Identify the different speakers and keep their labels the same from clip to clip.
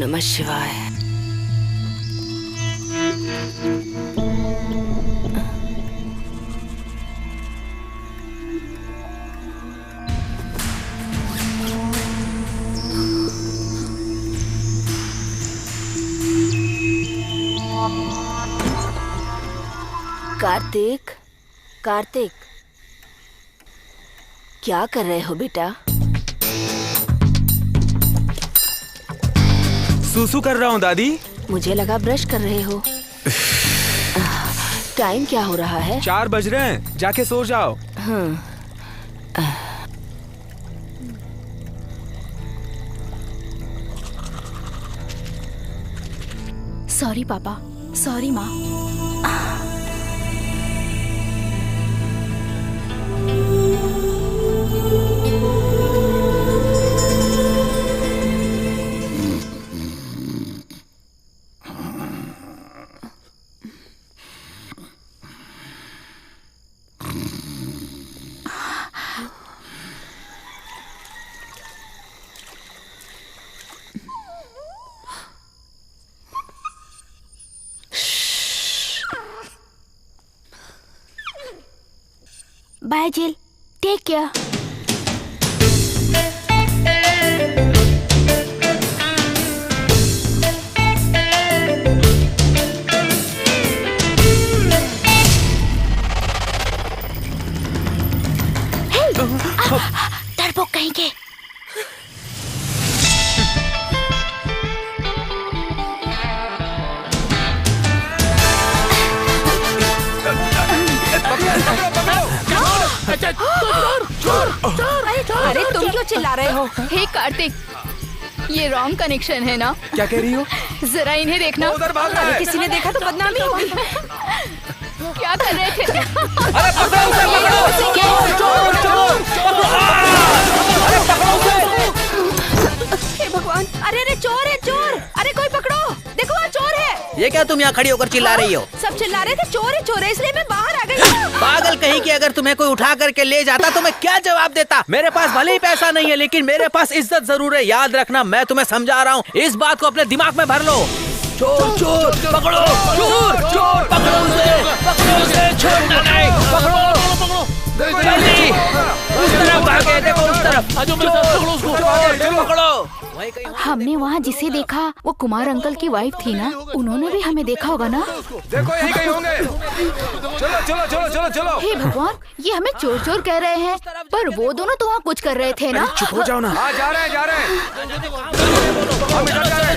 Speaker 1: नमः शिवाय। कार्तिक, कार्तिक, क्या कर रहे हो बेटा?
Speaker 2: सूसू कर रहा हूँ दादी।
Speaker 1: मुझे लगा ब्रश कर रहे हो। टाइम क्या हो रहा है?
Speaker 2: 4 बज रहे हैं, जाके सो जाओ।
Speaker 3: सॉरी पापा, सॉरी माँ। बाय जिल, टेक केयर। डरपोक कहीं के।
Speaker 1: अरे तुम क्यों चिल्ला रहे हो?
Speaker 3: हे कार्तिक, ये रॉन्ग कनेक्शन है ना?
Speaker 2: क्या कह रही हो?
Speaker 3: जरा इन्हें देखना।
Speaker 2: उधर भाग रहा है।
Speaker 1: किसी ने देखा तो बदनामी होगी।
Speaker 3: क्या कर रहे थे?
Speaker 2: अरे पकड़ो उसे, पकड़ो। चोर, चोर, चोर। अरे पकड़ो उसे।
Speaker 1: हे भगवान, अरे चोर है, चोर। अरे कोई पकड़ो, देखो वहाँ चोर है।
Speaker 4: ये क्या तुम यहाँ खड़ी होकर चिल्ला रही हो?
Speaker 1: सब चिल्ला रहे थे चोर है, इसलिए मैं बाहर आ गई।
Speaker 4: पागल कहीं कि अगर तुम्हें कोई उठा करके ले जाता तो मैं क्या जवाब देता? मेरे पास भले ही पैसा नहीं है, लेकिन मेरे पास इज्जत जरूर है। याद रखना, मैं तुम्हें समझा रहा हूँ, इस बात को अपने दिमाग में भर लो। चोर, चोर, पकड़ो, चोर, चोर, पकड़ो उसे, छोड़ना नहीं, पकड़ो, जल्दी, उस तरफ भागे, देखो उस तरफ, चोर, पकड़ो।
Speaker 3: हमने वहाँ जिसे देखा वो कुमार अंकल की वाइफ थी ना, उन्होंने भी हमें देखा होगा ना?
Speaker 2: देखो यही कहीं होंगे। चलो चलो चलो चलो चलो।
Speaker 3: हे भगवान, ये हमें चोर चोर कह रहे हैं, पर वो दोनों तो वहाँ कुछ कर रहे थे ना?
Speaker 2: चुप हो जाओ ना। हाँ जा रहे हैं, जा रहे हैं।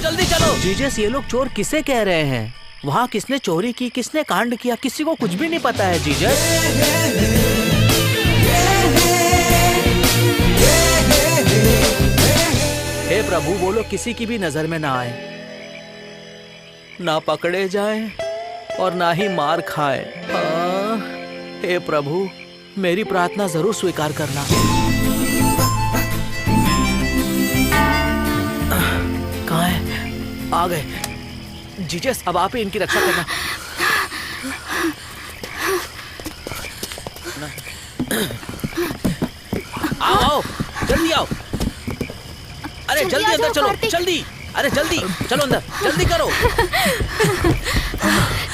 Speaker 4: जल्दी चलो। जीजस, ये लोग चोर किसे कह रहे हैं? वहाँ किसने चोरी की, किसने कांड किया, किसी को कुछ भी नहीं पता है जीजस। हे प्रभु, वो लोग किसी की भी नजर में ना आए, ना पकड़े जाएं और ना ही मार खाए। हे प्रभु, मेरी प्रार्थना जरूर स्वीकार करना। कहाँ है? आ गए। जीजस, अब आप ही इनकी रक्षा करना। आओ आओ, जल्दी आओ। अरे जल्दी अंदर चलो, जल्दी। अरे जल्दी चलो अंदर, जल्दी करो।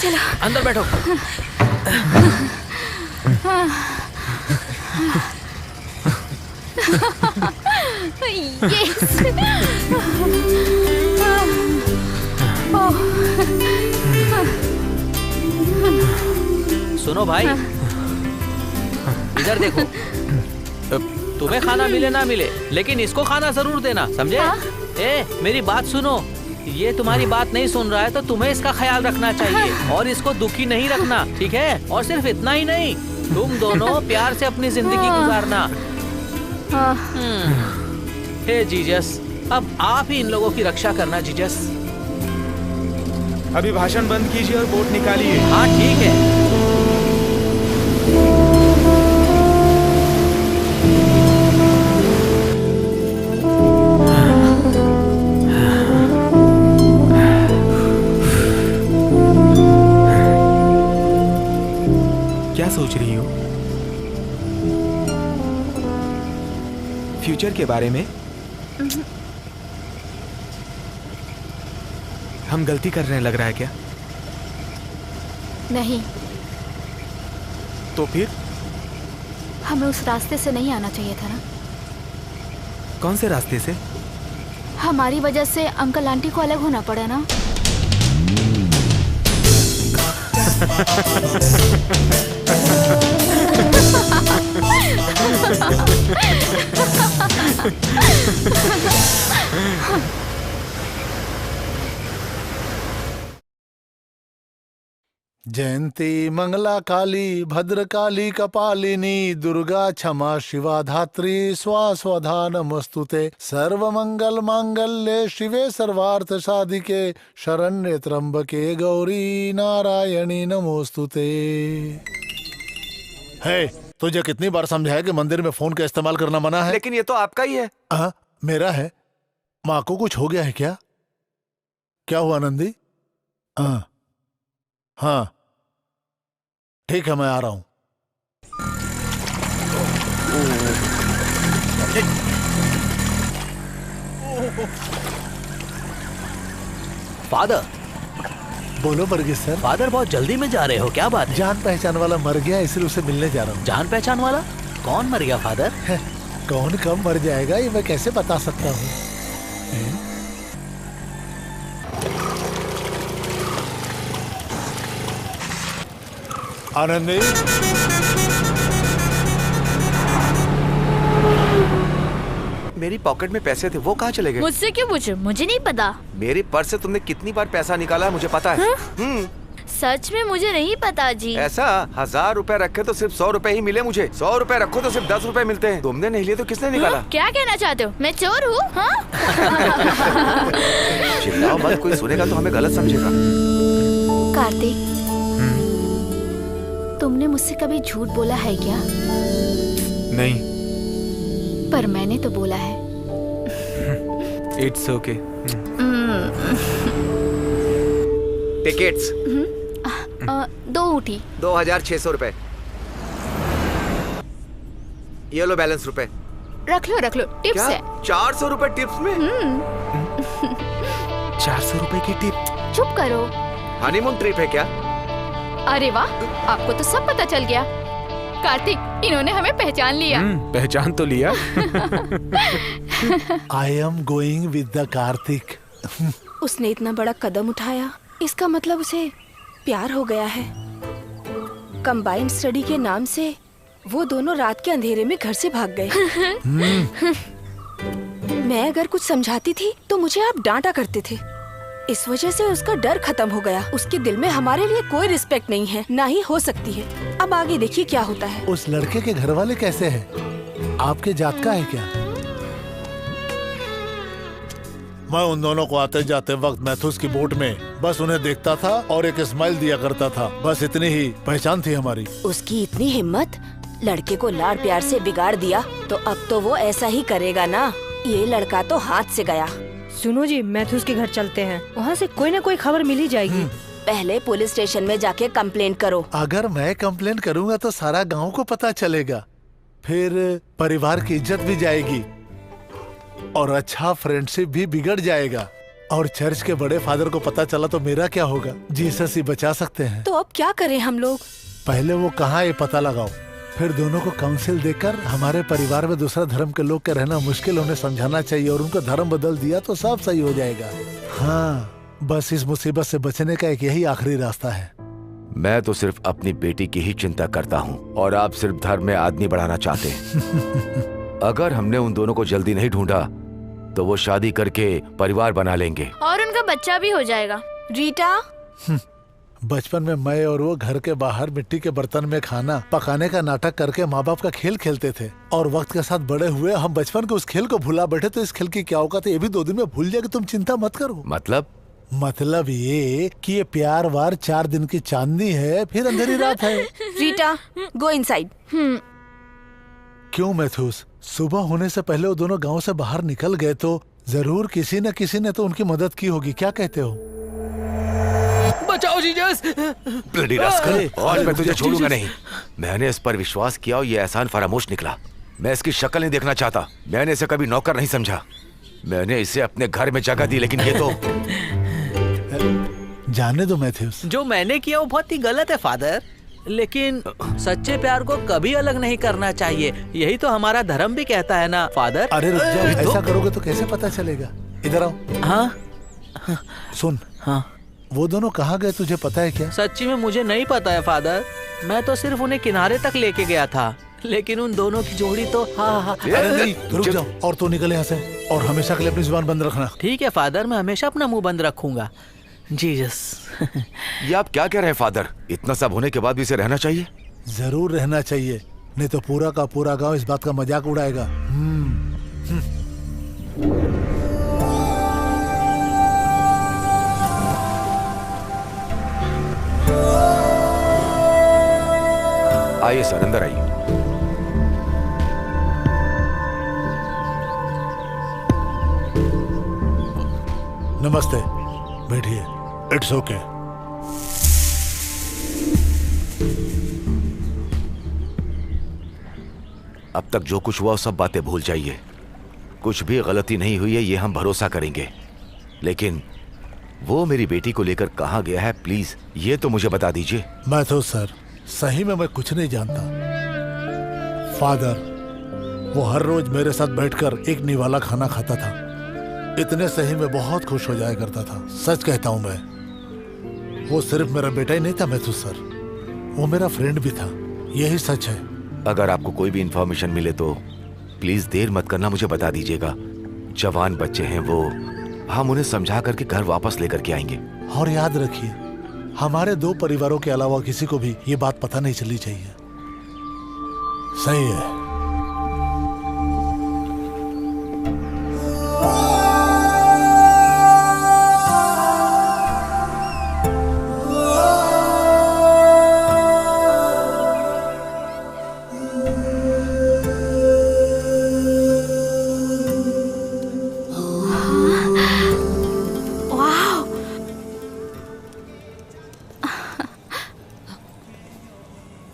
Speaker 3: चलो
Speaker 4: अंदर बैठो। सुनो भाई, इधर देखो। तुम्हें खाना मिले ना मिले, लेकिन इसको खाना जरूर देना, समझे? ए, मेरी बात सुनो। ये तुम्हारी बात नहीं सुन रहा है तो तुम्हें इसका ख्याल रखना चाहिए और इसको दुखी नहीं रखना, ठीक है? और सिर्फ इतना ही नहीं, तुम दोनों प्यार से अपनी जिंदगी गुजारना। हे जीजस, अब आप ही इन लोगों की रक्षा करना जीजस।
Speaker 2: अभी भाषण बंद कीजिए और बोट निकालिए।
Speaker 4: हाँ ठीक है।
Speaker 2: क्या सोच रही हो? फ्यूचर के बारे में? हम गलती कर रहे हैं लग रहा है क्या?
Speaker 3: नहीं,
Speaker 2: तो फिर
Speaker 3: हमें उस रास्ते से नहीं आना चाहिए था ना।
Speaker 2: कौन से रास्ते से?
Speaker 3: हमारी वजह से अंकल आंटी को अलग होना पड़ा ना।
Speaker 5: जयंती मंगला काली भद्रकाली कपालिनी दुर्गा क्षमा शिवा धात्री स्वास्वधा नमस्तुते सर्वमंगल मांगल्ये शिवे सर्वार्थ साधिके शरण्ये त्र्यंबके गौरी नारायणी नमोस्तुते। है तुझे कितनी बार समझाया कि मंदिर में फोन का इस्तेमाल करना मना है?
Speaker 2: लेकिन ये तो आपका ही है।
Speaker 5: मेरा है। माँ को कुछ हो गया है क्या? क्या हुआ नंदी? हाँ ठीक है, मैं आ रहा हूं।
Speaker 4: फादर।
Speaker 5: बोलो वर्गीस सर।
Speaker 4: फादर बहुत जल्दी में जा रहे हो, क्या बात है?
Speaker 5: जान पहचान वाला मर गया, इसलिए उसे मिलने जा रहा हूँ।
Speaker 4: जान पहचान वाला? कौन मर गया फादर?
Speaker 5: कौन कब मर जाएगा ये मैं कैसे बता सकता हूँ? आनंदी,
Speaker 2: मेरी पॉकेट में पैसे थे, वो कहाँ चले गए?
Speaker 1: मुझसे क्यों पूछे? मुझे नहीं पता।
Speaker 2: मेरी पर्स से तुमने कितनी बार पैसा निकाला है मुझे पता है।
Speaker 1: सच में मुझे नहीं पता जी।
Speaker 2: ऐसा 1000 रुपए रखे तो सिर्फ 100 रुपए ही मिले मुझे। 100 रुपए रखो तो सिर्फ 10 रुपए मिलते हैं। तुमने नहीं लिए तो किसने निकाला?
Speaker 1: क्या कहना चाहते हो? मैं चोर हूँ?
Speaker 2: चिल्लाओ मत, कोई सुनेगा तो हमें गलत समझेगा।
Speaker 3: कार्तिक, तुमने मुझसे कभी झूठ बोला है क्या?
Speaker 2: नहीं।
Speaker 3: पर मैंने तो बोला है।
Speaker 2: It's okay. टिकट्स
Speaker 3: 2 ऊटी।
Speaker 2: 2600 रुपए। ये लो बैलेंस रुपए।
Speaker 3: रख लो टिप्स
Speaker 2: क्या?
Speaker 3: है।
Speaker 2: 400 रुपए टिप्स में? 400 रुपए की टिप?
Speaker 3: चुप करो।
Speaker 2: हनीमून ट्रिप है क्या?
Speaker 3: अरे वाह, आपको तो सब पता चल गया। कार्तिक, इन्होंने हमें पहचान लिया।
Speaker 2: पहचान तो लिया।
Speaker 5: I am going with the Kartik.
Speaker 1: उसने इतना बड़ा कदम उठाया, इसका मतलब उसे प्यार हो गया है। कंबाइंड स्टडी के नाम से वो दोनों रात के अंधेरे में घर से भाग गए। मैं अगर कुछ समझाती थी तो मुझे आप डांटा करते थे। इस वजह से उसका डर खत्म हो गया। उसके दिल में हमारे लिए कोई रिस्पेक्ट नहीं है, ना ही हो सकती है। अब आगे देखिए क्या होता है।
Speaker 5: उस लड़के के घर वाले कैसे हैं? आपके जात का है क्या? मैं उन दोनों को आते जाते वक्त मैथुस की बोट में बस उन्हें देखता था और एक स्माइल दिया करता था, बस इतनी ही पहचान थी हमारी।
Speaker 1: उसकी इतनी हिम्मत, लड़के को लाड़ प्यार से बिगाड़ दिया, तो अब तो वो ऐसा ही करेगा ना। ये लड़का तो हाथ से गया।
Speaker 6: सुनो जी, मैथ्यूस के घर चलते हैं, वहाँ से कोई ना कोई खबर मिल ही जाएगी।
Speaker 1: पहले पुलिस स्टेशन में जाके कंप्लेंट करो।
Speaker 5: अगर मैं कंप्लेंट करूँगा तो सारा गाँव को पता चलेगा, फिर परिवार की इज्जत भी जाएगी और अच्छा फ्रेंडशिप भी बिगड़ जाएगा। और चर्च के बड़े फादर को पता चला तो मेरा क्या होगा? जीसस ही बचा सकते हैं।
Speaker 1: तो अब क्या करें हम लोग?
Speaker 5: पहले वो कहाँ ये पता लगाओ, फिर दोनों को काउंसिल देकर हमारे परिवार में दूसरा धर्म के लोग के रहना मुश्किल उन्हें समझाना चाहिए और उनका धर्म बदल दिया तो सब सही हो जाएगा। हाँ, बस इस मुसीबत से बचने का एक यही आखिरी रास्ता है।
Speaker 2: मैं तो सिर्फ अपनी बेटी की ही चिंता करता हूँ और आप सिर्फ धर्म में आदमी बढ़ाना चाहते हैं। अगर हमने उन दोनों को जल्दी नहीं ढूंढा तो वो शादी करके परिवार बना लेंगे
Speaker 1: और उनका बच्चा भी हो जाएगा। रीटा,
Speaker 5: बचपन में मैं और वो घर के बाहर मिट्टी के बर्तन में खाना पकाने का नाटक करके माँ बाप का खेल खेलते थे और वक्त के साथ बड़े हुए हम बचपन के उस खेल को भुला बैठे। तो इस खेल की क्या औकात है, ये भी 2 दिन में भूल जाएगी। तुम चिंता मत करो। मतलब ये कि ये प्यार वार 4 दिन की चांदनी है, फिर अंधेरी रात है।
Speaker 1: Rita, go inside.
Speaker 5: क्यों मैथ्यूस? सुबह होने से पहले वो दोनों गांव से बाहर निकल गए तो जरूर किसी न किसी ने तो उनकी मदद की होगी। क्या कहते हो?
Speaker 4: बचाओ जीसस!
Speaker 2: ब्लडी रास्कल, आज मैं तुझे छोड़ूंगा नहीं। मैंने इस पर विश्वास किया और ये एहसान फरामोश निकला। मैं इसकी शक्ल नहीं देखना चाहता। मैंने इसे कभी नौकर नहीं समझा। मैंने इसे अपने घर में जगह दी, लेकिन ये तो
Speaker 5: जाने दो मैथ्यूस।
Speaker 4: जो मैंने किया वो बहुत ही गलत है फादर, लेकिन सच्चे प्यार को कभी अलग नहीं करना चाहिए। यही तो हमारा धर्म भी कहता है ना फादर।
Speaker 5: अरे रुक जाओ, ऐसा करोगे तो कैसे पता चलेगा? इधर आओ।
Speaker 4: हाँ
Speaker 5: सुन,
Speaker 4: हाँ,
Speaker 5: वो दोनों कहाँ गए तुझे पता है क्या?
Speaker 4: सच्ची में मुझे नहीं पता है फादर। मैं तो सिर्फ उन्हें किनारे तक लेके गया था, लेकिन उन दोनों की जोड़ी तो हाँ।
Speaker 5: अरे नहीं, रुक जाओ और तो निकले यहाँ से, और हमेशा के लिए अपनी जुबान बंद रखना।
Speaker 4: ठीक है फादर, मैं हमेशा अपना मुंह बंद रखूंगा। जीसस।
Speaker 2: ये आप क्या कह रहे हैं फादर? इतना सब होने के बाद भी इसे रहना चाहिए?
Speaker 5: जरूर रहना चाहिए, नहीं तो पूरा का पूरा गांव इस बात का मजाक उड़ाएगा।
Speaker 2: आइए सर, अंदर आइए।
Speaker 5: नमस्ते, बैठिए। It's okay.
Speaker 2: अब तक जो कुछ हुआ सब बातें भूल जाइए। कुछ भी गलती नहीं हुई है, ये हम भरोसा करेंगे। लेकिन वो मेरी बेटी को लेकर कहाँ गया है, प्लीज ये तो मुझे बता दीजिए।
Speaker 5: मैं तो सर सही में मैं कुछ नहीं जानता। फादर, वो हर रोज मेरे साथ बैठकर एक निवाला खाना खाता था। इतने सही में बहुत खुश हो जाया करता था। सच कहता हूँ मैं, वो सिर्फ मेरा बेटा ही नहीं था मैथ्यू सर, वो मेरा फ्रेंड भी था। यही सच है।
Speaker 2: अगर आपको कोई भी इंफॉर्मेशन मिले तो प्लीज देर मत करना, मुझे बता दीजिएगा। जवान बच्चे हैं वो, हम उन्हें समझा करके घर वापस लेकर के आएंगे।
Speaker 5: और याद रखिए, हमारे 2 परिवारों के अलावा किसी को भी ये बात पता नहीं चलनी चाहिए। सही है।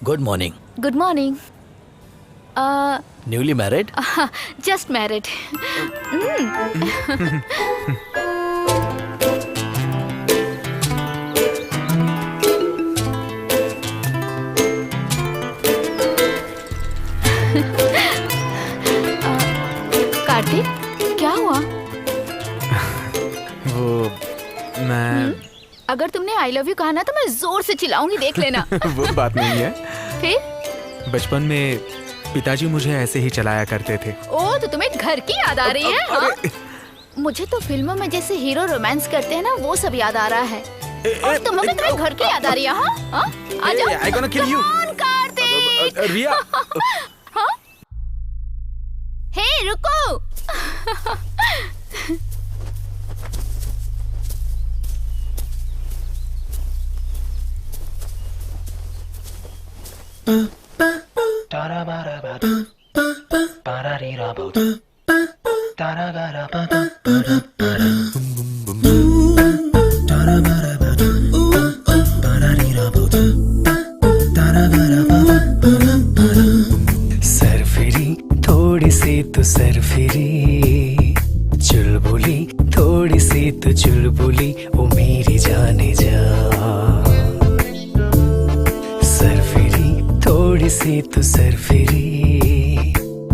Speaker 4: Good morning.
Speaker 3: Good morning.
Speaker 4: Newly married?
Speaker 3: Just married. Kartik, क्या हुआ?
Speaker 7: वो मैं
Speaker 3: अगर तुमने आई लव यू कहा ना तो मैं जोर से चिल्लाऊंगी, देख लेना।
Speaker 7: वो बात नहीं है।
Speaker 3: फिर
Speaker 7: बचपन में पिताजी मुझे ऐसे ही चलाया करते थे।
Speaker 3: ओ, तो तुम्हें घर की याद आ रही है? हाँ? मुझे तो फिल्मों में जैसे हीरो रोमांस करते हैं ना, वो सब याद आ रहा है। और तुम्हें तुम्हारे घर की याद आ रही है? हाँ? आ जाओ।
Speaker 7: I'm gonna kill you.
Speaker 3: Come on, Kartik.
Speaker 7: रिया।
Speaker 3: हाँ? हे, रुको।
Speaker 8: सरफिरी थोड़ी सी तो सरफिरी, चुलबुली थोड़ी सी तो चुलबुली, ओ मेरी जाने जा। सरफिरी थोड़ी सी तो सरफिरी,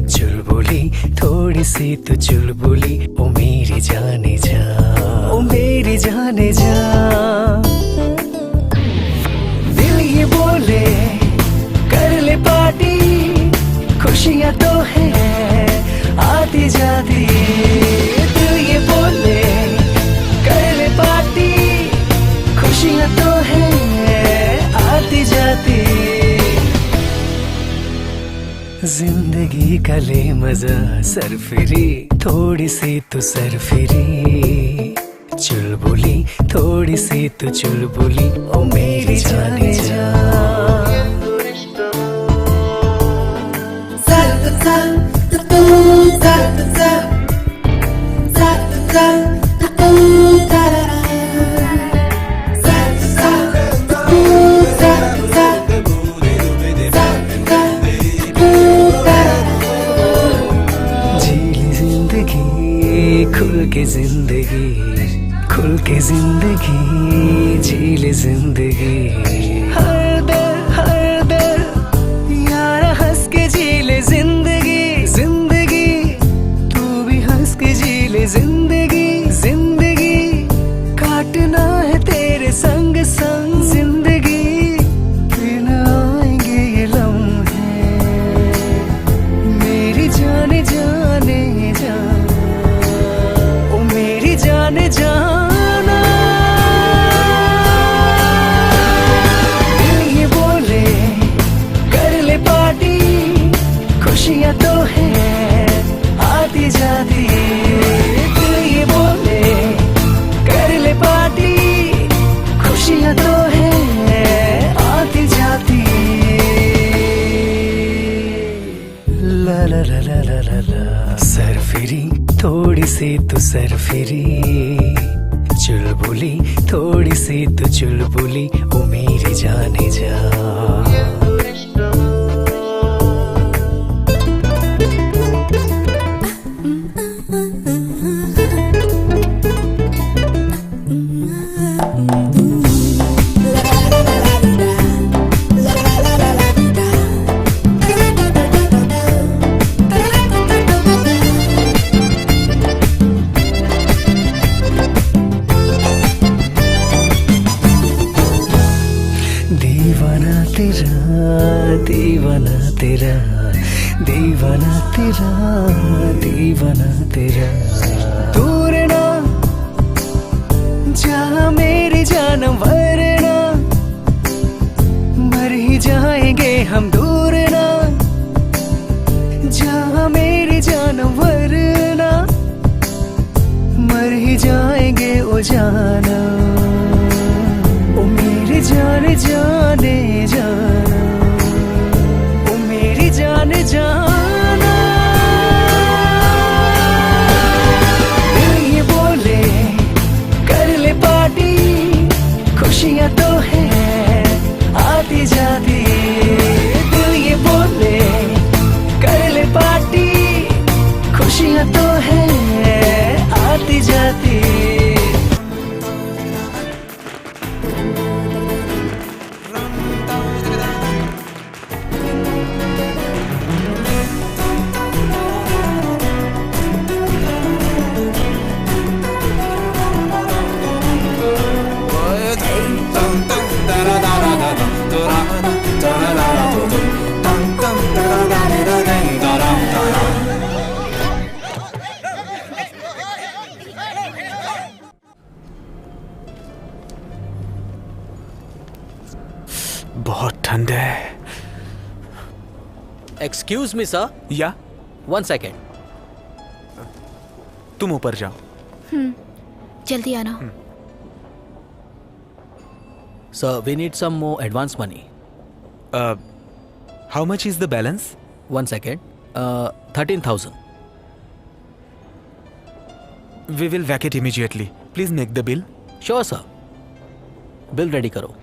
Speaker 8: चुलबुली थोड़ी सी तो चुलबुली, ओ मेरी जाने जा, ओ मेरी जाने जा। दिल ये बोले कर ले पार्टी, खुशियाँ तो है आती जाती। दिल ये बोले कर ले पार्टी, खुशियाँ तो है आती जाती। जिंदगी का ले मजा, सरफिरी थोड़ी सी तो सरफिरी, चुलबुली थोड़ी सी तो चुलबुली, ओ मेरी जाने जा। खुल के जिंदगी, खुल के जिंदगी। जी ले जिंदगी, हर दर यार हंस के जी ले जिंदगी, जिंदगी तू भी हंस के जी ले जिंदगी, जिंदगी काटना है तेरे संग संग, जिंदगी फिर न आएंगे ये लम्हे, मेरी जाने जाने जा, ओ मेरी जाने जाना। दिल ये बोले कर ले पार्टी, खुशियाँ तो है आती जाती, दिल ये बोले कर ले पार्टी, खुशियाँ तो है आती जाती। ला ला ला ला ला ला ला, सरफिरी थोड़ी सी तू सरफिरी, चुलबुली थोड़ी सी तू चुलबुली, ओ मेरी जाने जा। दीवाना तेरा, दीवाना तेरा, दीवाना तेरा, दीवाना तेरा, दूर ना जा मेरी जानम, वरना मर ही जाएंगे हम, दूर ना जा मेरी जानम, वरना मर ही जाएंगे ओ जाना, ओ मेरी जाने जाने जाना, ओ मेरी जाने जाना। दिल ये बोले कर ले पार्टी, खुशियाँ तो है आती जाती, दिल ये बोले कर ले पार्टी, खुशियाँ तो है आती जाती।
Speaker 7: बहुत ठंड है।
Speaker 4: Excuse me sir.
Speaker 7: Yeah
Speaker 4: 1 second.
Speaker 7: तुम ऊपर जाओ।
Speaker 3: जल्दी आना।
Speaker 4: Sir we need some more advance money.
Speaker 7: How much is the balance?
Speaker 4: 1 second. 13,000।
Speaker 7: We will vacate immediately. Please make the bill.
Speaker 4: Sure sir. Bill ready करो।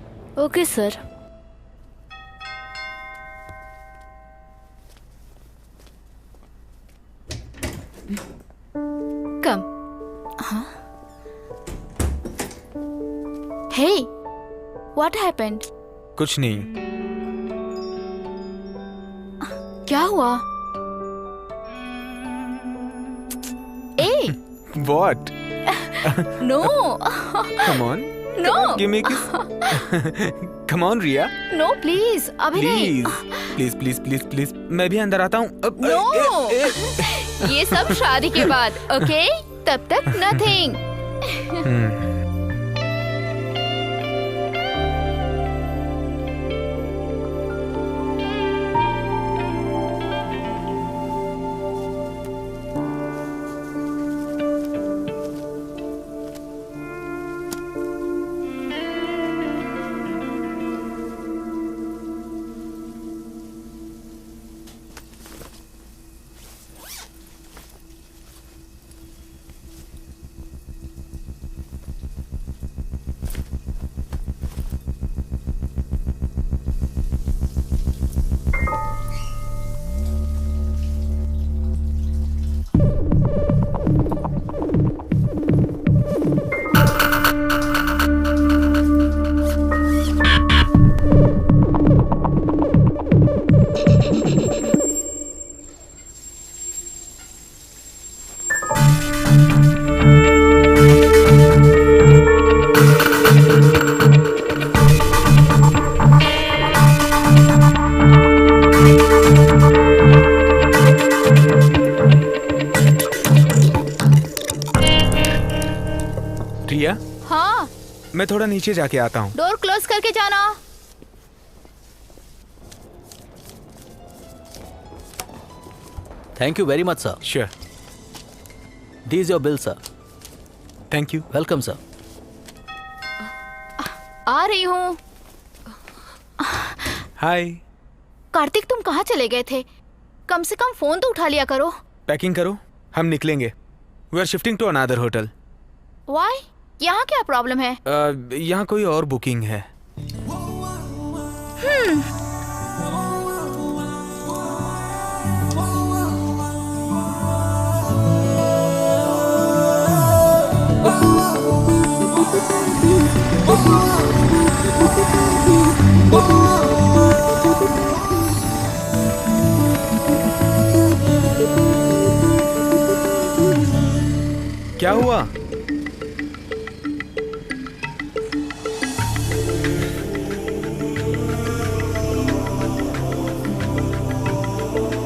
Speaker 3: Okay sir. कम। हाँ? Hey, what happened?
Speaker 7: कुछ नहीं।
Speaker 3: क्या हुआ? Hey!
Speaker 7: What?
Speaker 3: No!
Speaker 7: Come on.
Speaker 3: No!
Speaker 7: Give me a kiss. Come on, Ria.
Speaker 3: No, please. अभी नहीं।
Speaker 7: Please, please, please, please. मैं भी अंदर आता हूँ।
Speaker 3: No! ये सब शादी के बाद, okay? तब तक nothing.
Speaker 7: थोड़ा नीचे जाके आता हूँ।
Speaker 3: डोर क्लोज करके जाना।
Speaker 4: Thank you very much sir.
Speaker 7: Sure.
Speaker 4: This your bill sir.
Speaker 7: Thank you.
Speaker 4: Welcome sir.
Speaker 3: आ रही हूँ।
Speaker 7: हाय।
Speaker 3: कार्तिक, तुम कहाँ चले गए थे? कम से कम फोन तो उठा लिया करो।
Speaker 7: पैकिंग करो, हम निकलेंगे। We are shifting to another hotel.
Speaker 3: Why? यहाँ क्या प्रॉब्लम है?
Speaker 7: यहाँ कोई और बुकिंग है। क्या हुआ?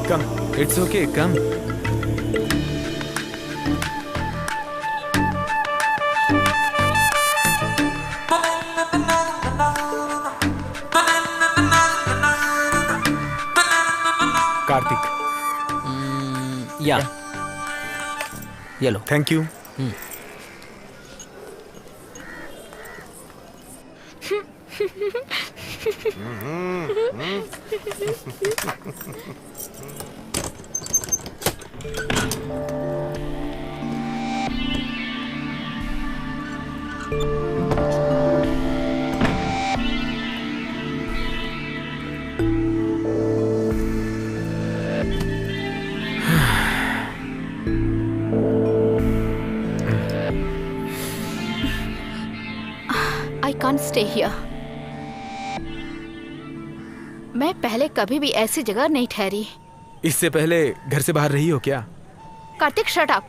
Speaker 7: Come, it's okay, come. Kartik.
Speaker 4: Yeah ये लो।
Speaker 7: Thank you.
Speaker 3: I can't stay here. मैं पहले कभी भी ऐसी जगह नहीं ठहरी।
Speaker 7: इससे पहले घर से बाहर रही हो क्या?
Speaker 3: Kartik, shut up.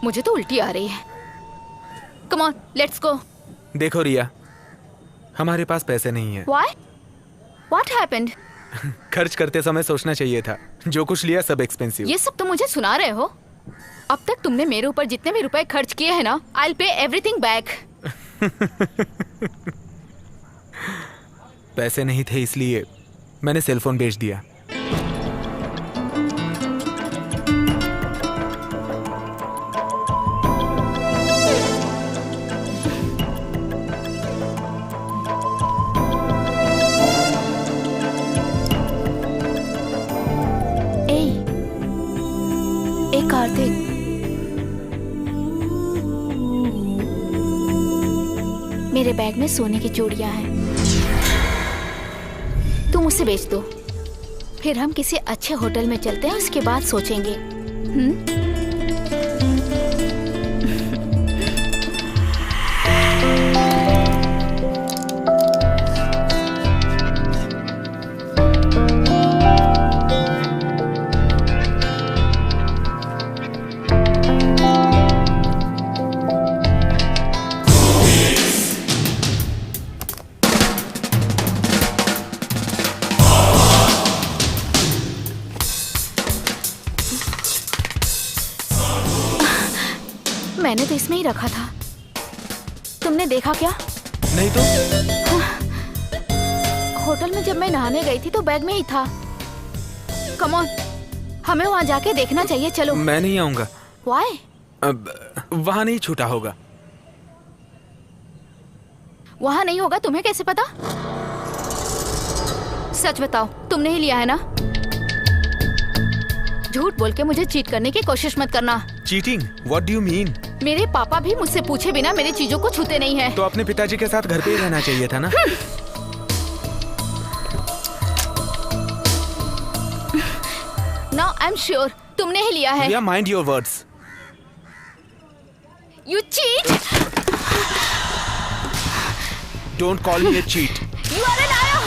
Speaker 3: मुझे तो उल्टी आ रही है। Come on, let's go.
Speaker 7: देखो रिया, हमारे पास पैसे नहीं है।
Speaker 3: Why? What happened?
Speaker 7: खर्च करते समय सोचना चाहिए था। जो कुछ लिया सब एक्सपेंसिव।
Speaker 3: ये सब तो मुझे सुना रहे हो? अब तक तुमने मेरे ऊपर जितने भी रुपए खर्च किए हैं ना, I'll pay everything back.
Speaker 7: पैसे नहीं थे इसलिए मैंने सेलफोन बेच दिया।
Speaker 3: ए कार्तिक, मेरे बैग में सोने की चूड़ियां हैं। तुम उसे बेच दो, फिर हम किसी अच्छे होटल में चलते हैं, उसके बाद सोचेंगे। मैंने तो इसमें ही रखा था। तुमने देखा क्या?
Speaker 7: नहीं तो।
Speaker 3: होटल में जब मैं नहाने गई थी तो बैग में ही था। कम ऑन, हमें वहाँ जाके देखना चाहिए। चलो।
Speaker 7: मैं नहीं आऊंगा।
Speaker 3: Why?
Speaker 7: अब वहाँ नहीं छूटा होगा।
Speaker 3: वहाँ नहीं होगा, तुम्हें कैसे पता? सच बताओ, तुमने ही लिया है ना? झूठ बोल के मुझे चीट करने की कोशिश मत करना।
Speaker 7: Cheating? What do you mean?
Speaker 3: मेरे पापा भी मुझसे पूछे बिना मेरी चीजों को छूते नहीं हैं।
Speaker 7: तो अपने पिताजी के साथ घर पे ही रहना चाहिए था ना?
Speaker 3: Now I'm sure तुमने ही लिया है।
Speaker 7: Riya, mind your words.
Speaker 3: You cheat!
Speaker 7: Don't call me a cheat.
Speaker 3: You are a liar!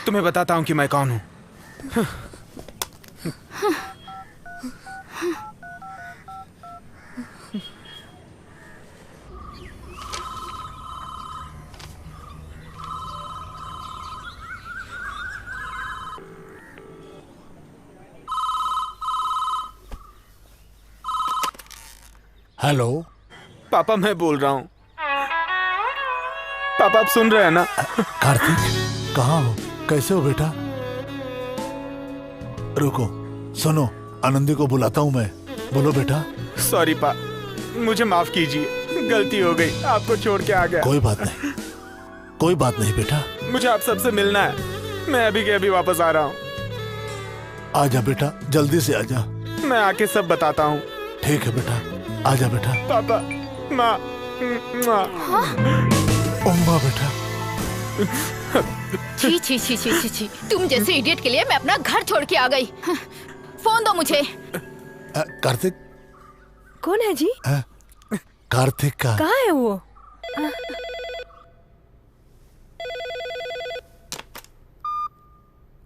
Speaker 7: तुम्हें बताता हूँ कि मैं कौन हूँ।
Speaker 5: हेलो
Speaker 7: पापा, मैं बोल रहा हूँ। पापा आप सुन रहे हैं ना?
Speaker 5: कार्तिक, कहाँ हो? कैसे हो बेटा? रुको, सुनो, आनंदी को बुलाता हूँ मैं। बोलो बेटा।
Speaker 7: सॉरी पा, मुझे माफ कीजिए, गलती हो गई, आपको छोड़ के आ गया।
Speaker 5: कोई बात नहीं, कोई बात नहीं बेटा।
Speaker 7: मुझे आप सबसे मिलना है, मैं अभी के अभी वापस आ रहा हूँ।
Speaker 5: आजा बेटा, जल्दी से आजा।
Speaker 7: मैं आके सब बताता हूँ।
Speaker 5: ठीक है बेटा, आजा बेटा।
Speaker 7: पापा, माँ,
Speaker 5: उम्मा बेटा।
Speaker 3: छी छी छी छी छी छी, तुम जैसे इडियट के लिए मैं अपना घर छोड़ के आ गई। फोन दो मुझे।
Speaker 5: कार्तिक।
Speaker 6: कौन है जी?
Speaker 5: कार्तिक का।
Speaker 6: कहाँ है वो?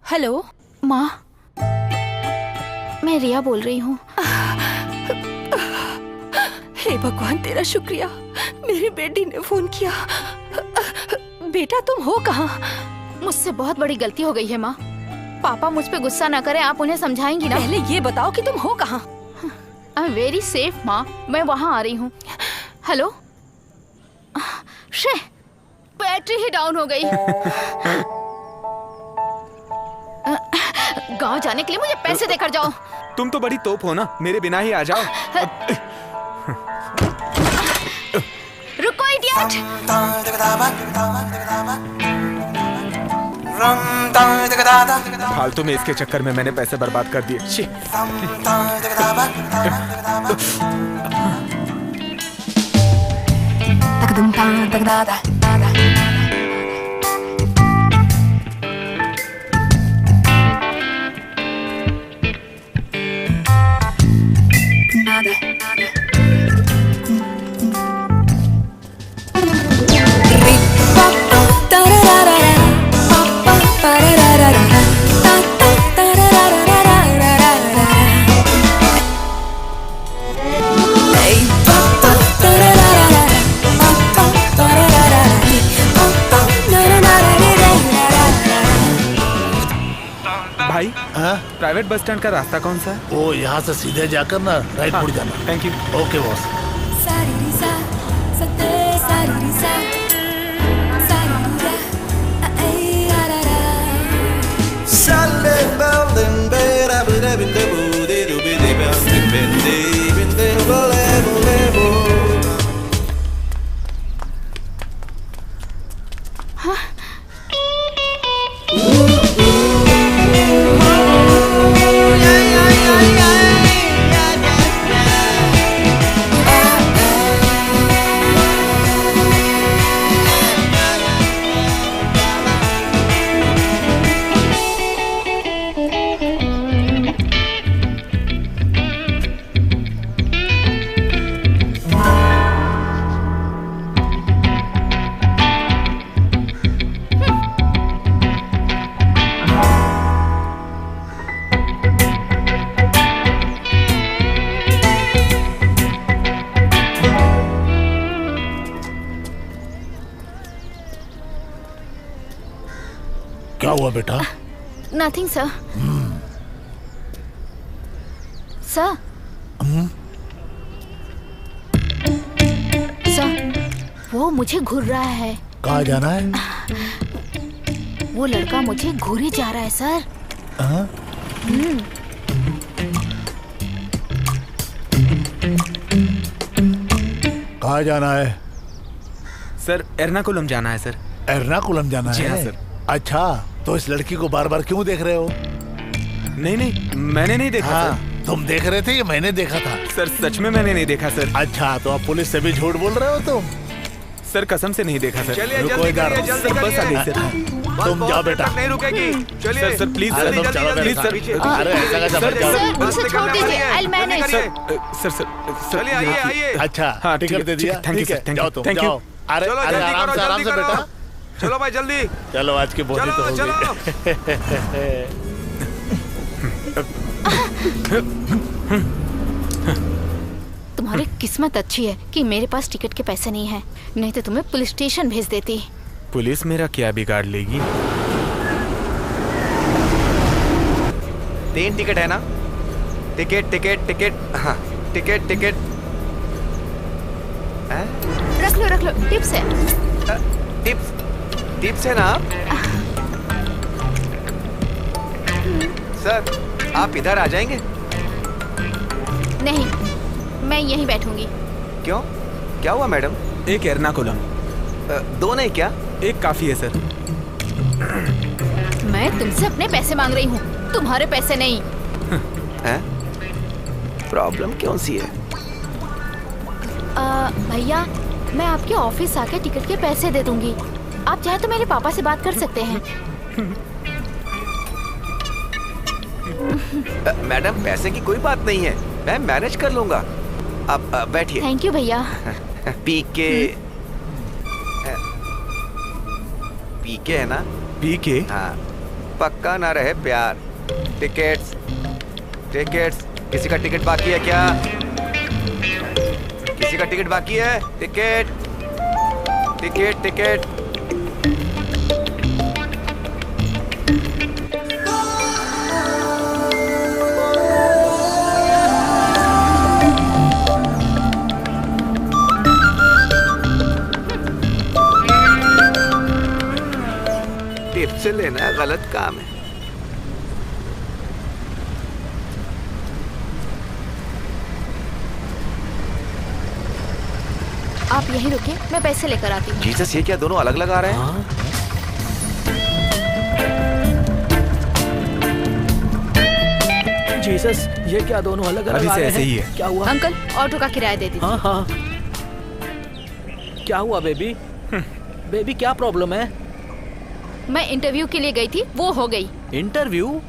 Speaker 1: हेलो
Speaker 3: माँ, मैं रिया बोल रही हूँ।
Speaker 1: हे भगवान, तेरा शुक्रिया, मेरी बेटी ने फोन किया। बेटा तुम हो कहाँ?
Speaker 3: मुझसे बहुत बड़ी गलती हो गई है माँ। पापा मुझ पे गुस्सा न करें, आप उन्हें समझाएंगी ना?
Speaker 1: पहले ये बताओ कि तुम हो कहाँ?
Speaker 3: आई एम वेरी सेफ माँ, मैं वहाँ आ रही हूँ। हेलो श्रे, बैटरी ही डाउन हो गई। गांव जाने के लिए मुझे पैसे देकर जाओ।
Speaker 7: तुम तो बड़ी तोप हो ना, मेरे बिना ही आ जाओ।
Speaker 3: रुको इडियट।
Speaker 7: फालतू में इसके चक्कर में मैंने पैसे बर्बाद कर दिए। शी। भाई, प्राइवेट बस स्टैंड का रास्ता कौन सा है?
Speaker 5: वो यहाँ से सीधे जाकर ना राइट मुड़ जाना।
Speaker 7: Thank you.
Speaker 5: Okay boss. क्या हुआ बेटा?
Speaker 3: Nothing sir. सर, सर, वो मुझे घूर रहा है।
Speaker 5: कहाँ जाना है?
Speaker 3: वो लड़का मुझे घूरे जा रहा है सर।
Speaker 5: कहाँ जाना है?
Speaker 7: सर, एर्नाकुलम जाना है सर।
Speaker 5: एर्नाकुलम जाना
Speaker 7: जी
Speaker 5: है?
Speaker 7: हाँ सर।
Speaker 5: अच्छा, तो इस लड़की को बार बार क्यों देख रहे हो?
Speaker 7: नहीं नहीं, मैंने नहीं देखा।
Speaker 5: हाँ,
Speaker 7: सर,
Speaker 5: तुम देख रहे थे या मैंने देखा था?
Speaker 7: सर सच में मैंने नहीं देखा सर।
Speaker 5: अच्छा, तो आप पुलिस से भी झूठ बोल रहे हो तुम?
Speaker 7: सर कसम से नहीं देखा सर।
Speaker 9: चलिए
Speaker 5: रुको
Speaker 9: जल्दी
Speaker 5: इधर।
Speaker 9: करिए, जल्दी
Speaker 7: सर, बस आ गई
Speaker 9: करिए।
Speaker 7: सर।
Speaker 5: तुम जाओ बेटा।
Speaker 9: नहीं रुकेगी। चलिए
Speaker 7: सर प्लीज
Speaker 5: अरे
Speaker 7: सर,
Speaker 5: तुम चलो मेरे
Speaker 7: प्लीज
Speaker 5: साथ।
Speaker 7: सर।
Speaker 5: अरे ऐसा कैसा
Speaker 7: सर,
Speaker 5: बच जाओ?
Speaker 3: सर, मुझसे छोड़ दीजिए, आई मैनेज।
Speaker 7: सर सर
Speaker 9: चलिए आइए आइए।
Speaker 5: अच्छा,
Speaker 7: हाँ,
Speaker 5: टिकट
Speaker 7: ठीक है,
Speaker 5: दे दिया।
Speaker 7: थैंक यू
Speaker 5: ठीक है,
Speaker 7: सर, थैंक
Speaker 5: जाओ
Speaker 7: यू,
Speaker 5: तुम,
Speaker 7: थैंक यू।
Speaker 5: जाओ। अरे
Speaker 9: चलो
Speaker 5: अरे
Speaker 9: जल्दी
Speaker 5: आराम
Speaker 9: करो,
Speaker 5: से, आराम
Speaker 9: जल्दी
Speaker 5: से
Speaker 9: करो।
Speaker 5: बेटा।
Speaker 9: चलो भाई जल्दी।
Speaker 5: चलो, आज की बोली तो हो
Speaker 9: चलो
Speaker 5: गई।
Speaker 9: चलो।
Speaker 3: तुम्हारी किस्मत अच्छी है कि मेरे पास टिकट के पैसे नहीं है, नहीं तो तुम्हें पुलिस स्टेशन भेज देती।
Speaker 7: पुलिस मेरा क्या बिगाड़ लेगी?
Speaker 9: 3 टिकट है ना? टिकट टिकट टिकट, हाँ टिकट टिकट।
Speaker 3: रख लो, टिप्स है।
Speaker 9: टिप्स है ना? सर आप इधर आ जाएंगे?
Speaker 3: नहीं, मैं यहीं बैठूंगी।
Speaker 9: क्यों, क्या हुआ मैडम?
Speaker 7: एक एर्नाकुलम।
Speaker 9: 2 नहीं क्या?
Speaker 7: एक काफी है सर।
Speaker 3: मैं तुमसे अपने पैसे मांग रही हूँ, तुम्हारे पैसे नहीं।
Speaker 9: हैं? प्रॉब्लम कौन सी है?
Speaker 3: भैया, मैं आपके ऑफिस आके टिकट के पैसे दे दूंगी। आप चाहे तो मेरे पापा से बात कर सकते हैं।
Speaker 9: मैडम पैसे की कोई बात नहीं है, मैं मैनेज कर लूंगा। आप बैठिए।
Speaker 3: थैंक यू भैया।
Speaker 9: पीके है ना?
Speaker 7: पीके?
Speaker 9: हाँ, पक्का ना रहे प्यार। टिकट्स किसी का टिकट बाकी है क्या? किसी का टिकट बाकी है? टिकट। टिप से लेना गलत काम है।
Speaker 3: आप यहीं रुकिए, मैं पैसे लेकर आती हूँ।
Speaker 9: जीसस, ये क्या दोनों अलग अलग आ रहे हैं?
Speaker 4: जीसस, ये क्या दोनों अलग अलग
Speaker 7: अभी
Speaker 4: आ
Speaker 7: से
Speaker 4: रहे
Speaker 7: ऐसे ही
Speaker 4: हैं?
Speaker 7: है।
Speaker 3: क्या हुआ? अंकल, ऑटो का किराया दे दीजिए।
Speaker 4: हाँ। क्या हुआ बेबी? बेबी क्या प्रॉब्लम है?
Speaker 3: मैं इंटरव्यू के लिए गई थी, वो हो गई।
Speaker 4: इंटरव्यू?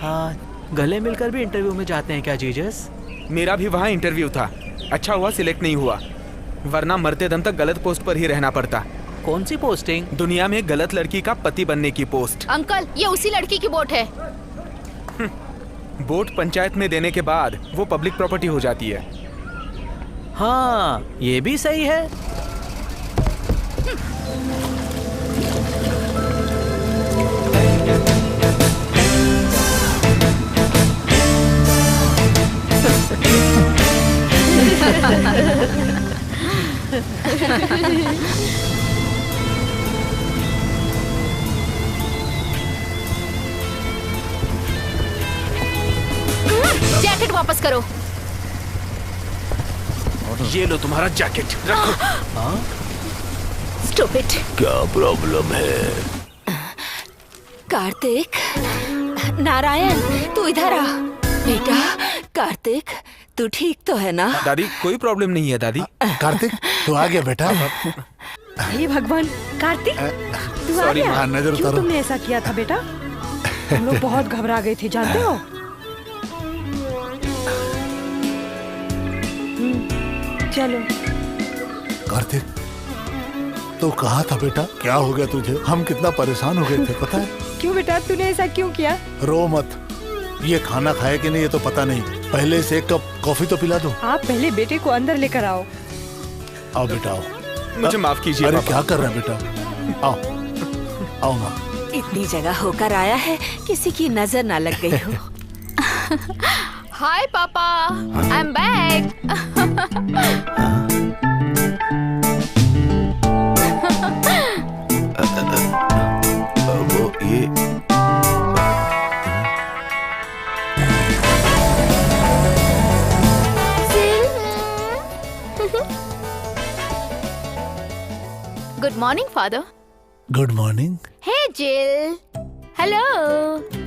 Speaker 4: हाँ, गले मिलकर भी इंटरव्यू में जाते हैं क्या जीसस?
Speaker 7: मेरा भी वहाँ इंटरव्यू था। अच्छा हुआ सिलेक्ट नहीं हुआ, वरना मरते दम तक गलत पोस्ट पर ही रहना पड़ता।
Speaker 4: कौन सी पोस्टिंग?
Speaker 7: दुनिया में गलत लड़की का पति बनने की पोस्ट।
Speaker 3: अंकल, ये उसी लड़की की बोट है।
Speaker 7: वोट पंचायत में देने के बाद वो पब्लिक प्रॉपर्टी हो जाती है।
Speaker 4: हाँ, ये भी सही है।
Speaker 3: जैकेट वापस करो।
Speaker 7: ये लो तुम्हारा जैकेट, रखो।
Speaker 3: स्टूपिड।
Speaker 2: क्या प्रॉब्लम है?
Speaker 1: कार्तिक, नारायण, तू इधर आ। बेटा कार्तिक, तू ठीक तो है ना?
Speaker 7: दादी, कोई प्रॉब्लम नहीं है दादी।
Speaker 5: कार्तिक, तू आ गया बेटा।
Speaker 6: हे भगवान, कार्तिक तू आ गया?
Speaker 5: नजर
Speaker 6: क्यों
Speaker 5: उतारो।
Speaker 6: तुमने ऐसा किया था बेटा? हम लोग बहुत घबरा गए थे, जानते हो। चलो।
Speaker 5: कार्तिक, तू कहाँ था बेटा? क्या हो गया तुझे? हम कितना परेशान हो गए थे पता है?
Speaker 6: क्यों बेटा, तूने ऐसा क्यों किया?
Speaker 5: रो मत। ये खाना खाए कि नहीं ये तो पता नहीं। पहले से 1 कप कॉफी तो पिला दो।
Speaker 6: आप पहले बेटे को अंदर लेकर आओ।
Speaker 5: आओ बेटा आओ।
Speaker 7: मुझे माफ कीजिए
Speaker 5: अरे
Speaker 7: पापा।
Speaker 5: क्या कर रहे हैं बेटा? आओ माँ।
Speaker 1: इतनी जगह होकर आया है, किसी की नजर ना लग गई हो।
Speaker 3: हाय पापा, आई एम बैक।
Speaker 2: वो ये
Speaker 3: good morning father.
Speaker 5: Good morning.
Speaker 3: Hey Jill, hello,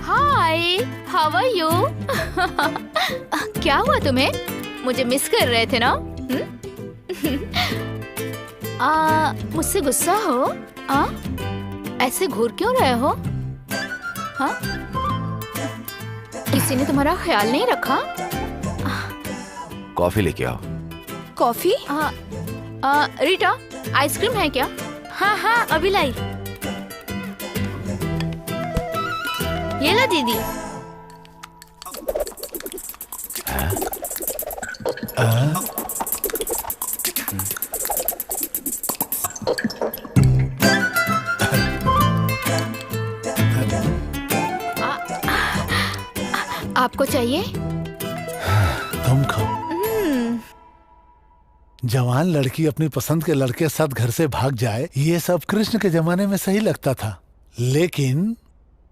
Speaker 3: hi, how are you? क्या हुआ तुम्हें? मुझे मिस कर रहे थे ना? मुझसे गुस्सा हो? ऐसे घूर क्यों रहे हो? हाँ? किसी ने तुम्हारा ख्याल नहीं रखा?
Speaker 2: कॉफी लेके आओ।
Speaker 1: कॉफी?
Speaker 3: रीटा, आइसक्रीम है क्या? हाँ हाँ, अभी लाई। ये ला दीदी। आपको चाहिए?
Speaker 5: तुम खाओ। जवान लड़की अपनी पसंद के लड़के के साथ घर से भाग जाए, ये सब कृष्ण के जमाने में सही लगता था, लेकिन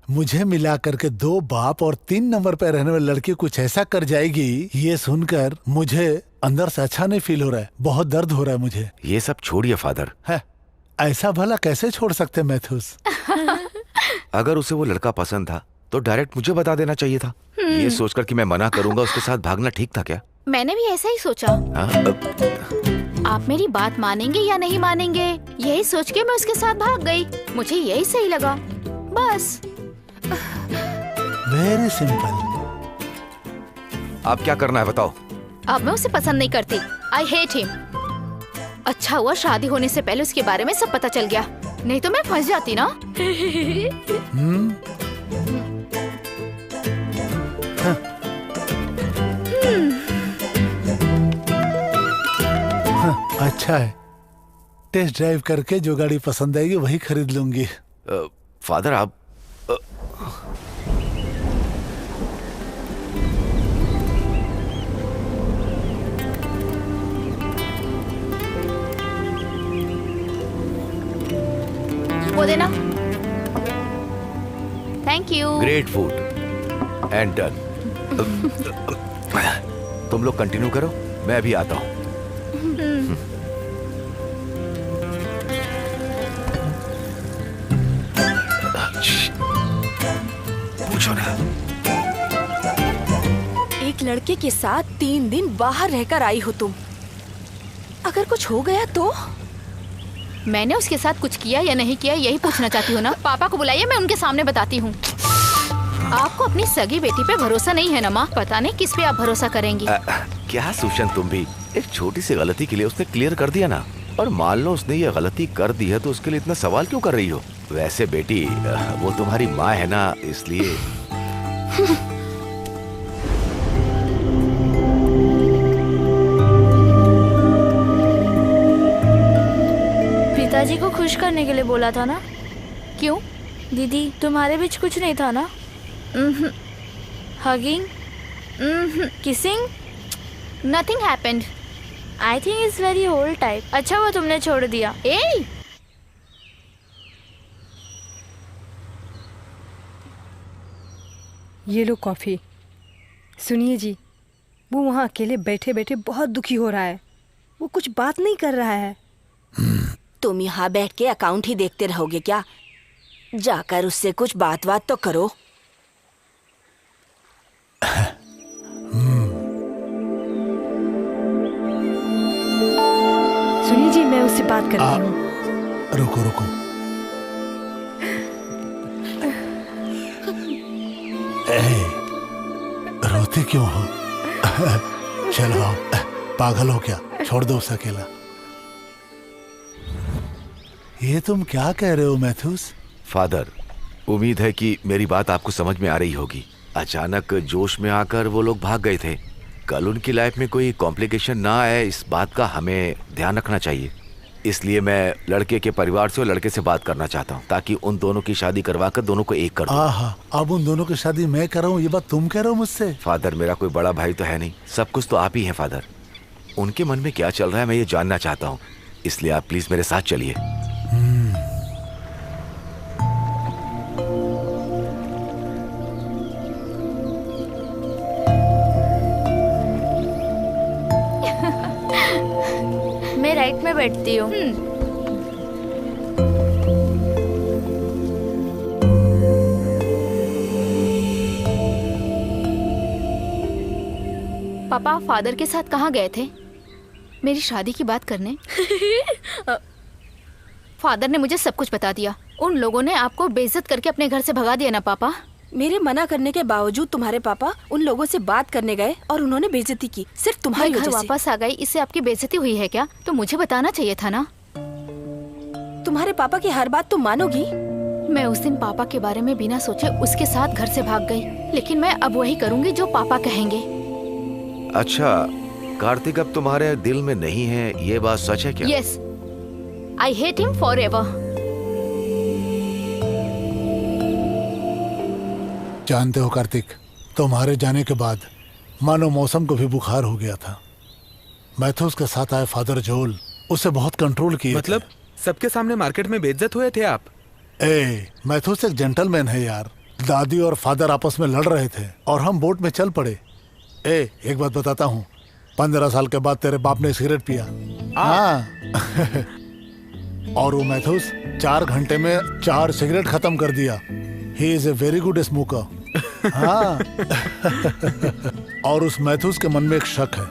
Speaker 5: मुझे मिला करके 2 बाप और 3 नंबर पे रहने वाली लड़की कुछ ऐसा कर जाएगी, ये सुनकर मुझे अंदर से अच्छा नहीं फील हो रहा है। बहुत दर्द हो रहा है मुझे।
Speaker 2: ये सब छोड़िए फादर।
Speaker 5: है ऐसा भला कैसे छोड़ सकते मैथ्यूस?
Speaker 2: अगर उसे वो लड़का पसंद था तो डायरेक्ट मुझे बता देना चाहिए था। ये सोचकर कि मैं मना करूंगा उसके साथ भागना ठीक था क्या?
Speaker 3: मैंने भी ऐसा ही सोचा। आप मेरी बात मानेंगे या नहीं मानेंगे, यही सोच के मैं उसके साथ भाग गई। मुझे यही सही लगा, बस।
Speaker 5: Very simple.
Speaker 2: आप क्या करना है बताओ?
Speaker 3: अब मैं उसे पसंद नहीं करती। I hate him. अच्छा हुआ शादी होने से पहले उसके बारे में सब पता चल गया, नहीं तो मैं फंस जाती ना।
Speaker 5: अच्छा है, टेस्ट ड्राइव करके जो गाड़ी पसंद आएगी वही खरीद लूंगी।
Speaker 2: फादर आप
Speaker 3: वो देना। Thank you.
Speaker 2: Great food and done. तुम लोग कंटिन्यू करो, मैं अभी आता हूँ। पूछो ना।
Speaker 1: एक लड़के के साथ 3 दिन बाहर रहकर आई हो तुम, अगर कुछ हो गया तो?
Speaker 3: मैंने उसके साथ कुछ किया या नहीं किया यही पूछना चाहती हो ना? पापा को बुलाइए, मैं उनके सामने बताती हूँ। आपको अपनी सगी बेटी पे भरोसा नहीं है ना माँ? पता नहीं किस पे आप भरोसा करेंगी।
Speaker 2: क्या सुशन, तुम भी एक छोटी सी गलती के लिए उसने क्लियर कर दिया ना, और मान लो उसने ये गलती कर दी है तो उसके लिए इतना सवाल क्यों कर रही हो? वैसे बेटी वो तुम्हारी माँ है ना, इसलिए।
Speaker 10: पिताजी को खुश करने के लिए बोला था ना?
Speaker 3: क्यों?
Speaker 10: दीदी तुम्हारे बीच कुछ नहीं था ना? Hugging, kissing,
Speaker 3: nothing happened.
Speaker 10: I think it's very old type. अच्छा हुआ तुमने छोड़ दिया।
Speaker 3: ए
Speaker 6: ये लो कॉफी। सुनिए जी, वो वहाँ अकेले बैठे बैठे बहुत दुखी हो रहा है, वो कुछ बात नहीं कर रहा है।
Speaker 1: तुम यहाँ बैठ के अकाउंट ही देखते रहोगे क्या? जाकर उससे कुछ बात तो करो।
Speaker 6: सुनिए जी, मैं उससे बात करती हूँ।
Speaker 5: रुको रुको। रोते क्यों हो? चलो आओ। पागल हो क्या? छोड़ दो उसे अकेला। ये तुम क्या कह रहे हो मैथ्यूस?
Speaker 2: फादर, उम्मीद है कि मेरी बात आपको समझ में आ रही होगी। अचानक जोश में आकर वो लोग भाग गए थे। कल उनकी लाइफ में कोई कॉम्प्लिकेशन ना आए, इस बात का हमें ध्यान रखना चाहिए। इसलिए मैं लड़के के परिवार से और लड़के से बात करना चाहता हूँ, ताकि उन दोनों की शादी करवा कर दोनों को एक कर दूं।
Speaker 5: अब उन दोनों की शादी मैं कर रहा हूँ, ये बात तुम कह रहे हो मुझसे?
Speaker 2: फादर, मेरा कोई बड़ा भाई तो है नहीं, सब कुछ तो आप ही हैं फादर। उनके मन में क्या चल रहा है मैं ये जानना चाहता हूँ, इसलिए आप प्लीज मेरे साथ चलिए।
Speaker 10: मैं राइट में बैठती हूँ।
Speaker 3: पापा फादर के साथ कहाँ गए थे? मेरी शादी की बात करने। फादर ने मुझे सब कुछ बता दिया। उन लोगों ने आपको बेइज्जत करके अपने घर से भगा दिया ना पापा?
Speaker 1: मेरे मना करने के बावजूद तुम्हारे पापा उन लोगों से बात करने गए और उन्होंने बेइज्जती की, सिर्फ तुम्हारी वजह से।
Speaker 3: वापस आ गई, इससे आपकी बेइज्जती हुई है क्या? तो मुझे बताना चाहिए था ना।
Speaker 1: तुम्हारे पापा की हर बात तुम मानोगी?
Speaker 3: मैं उस दिन पापा के बारे में बिना सोचे उसके साथ घर से भाग गई, लेकिन मैं अब वही करूंगी जो पापा कहेंगे।
Speaker 2: अच्छा, कार्तिक अब तुम्हारे दिल में नहीं है, ये बात सच है क्या?
Speaker 3: Yes, I hate him for ever.
Speaker 5: जानते हो कार्तिक, तुम्हारे जाने के बाद मानो मौसम को भी बुखार हो गया था। मैथ्यूस के साथ आए फादर जोल उसे बहुत कंट्रोल किए।
Speaker 7: मतलब सबके सामने मार्केट में बेइज्जत हुए थे आप?
Speaker 5: मैथ्यूस एक जेंटलमैन है यार। दादी और फादर आपस में लड़ रहे थे और हम बोट में चल पड़े। एक बात बताता हूँ, 15 साल के बाद तेरे बाप ने सिगरेट पिया। हाँ और वो मैथ्यूस 4 घंटे में 4 सिगरेट खत्म कर दिया। He is a very good smoker. हाँ और उस मैथ्यूस के मन में एक शक है,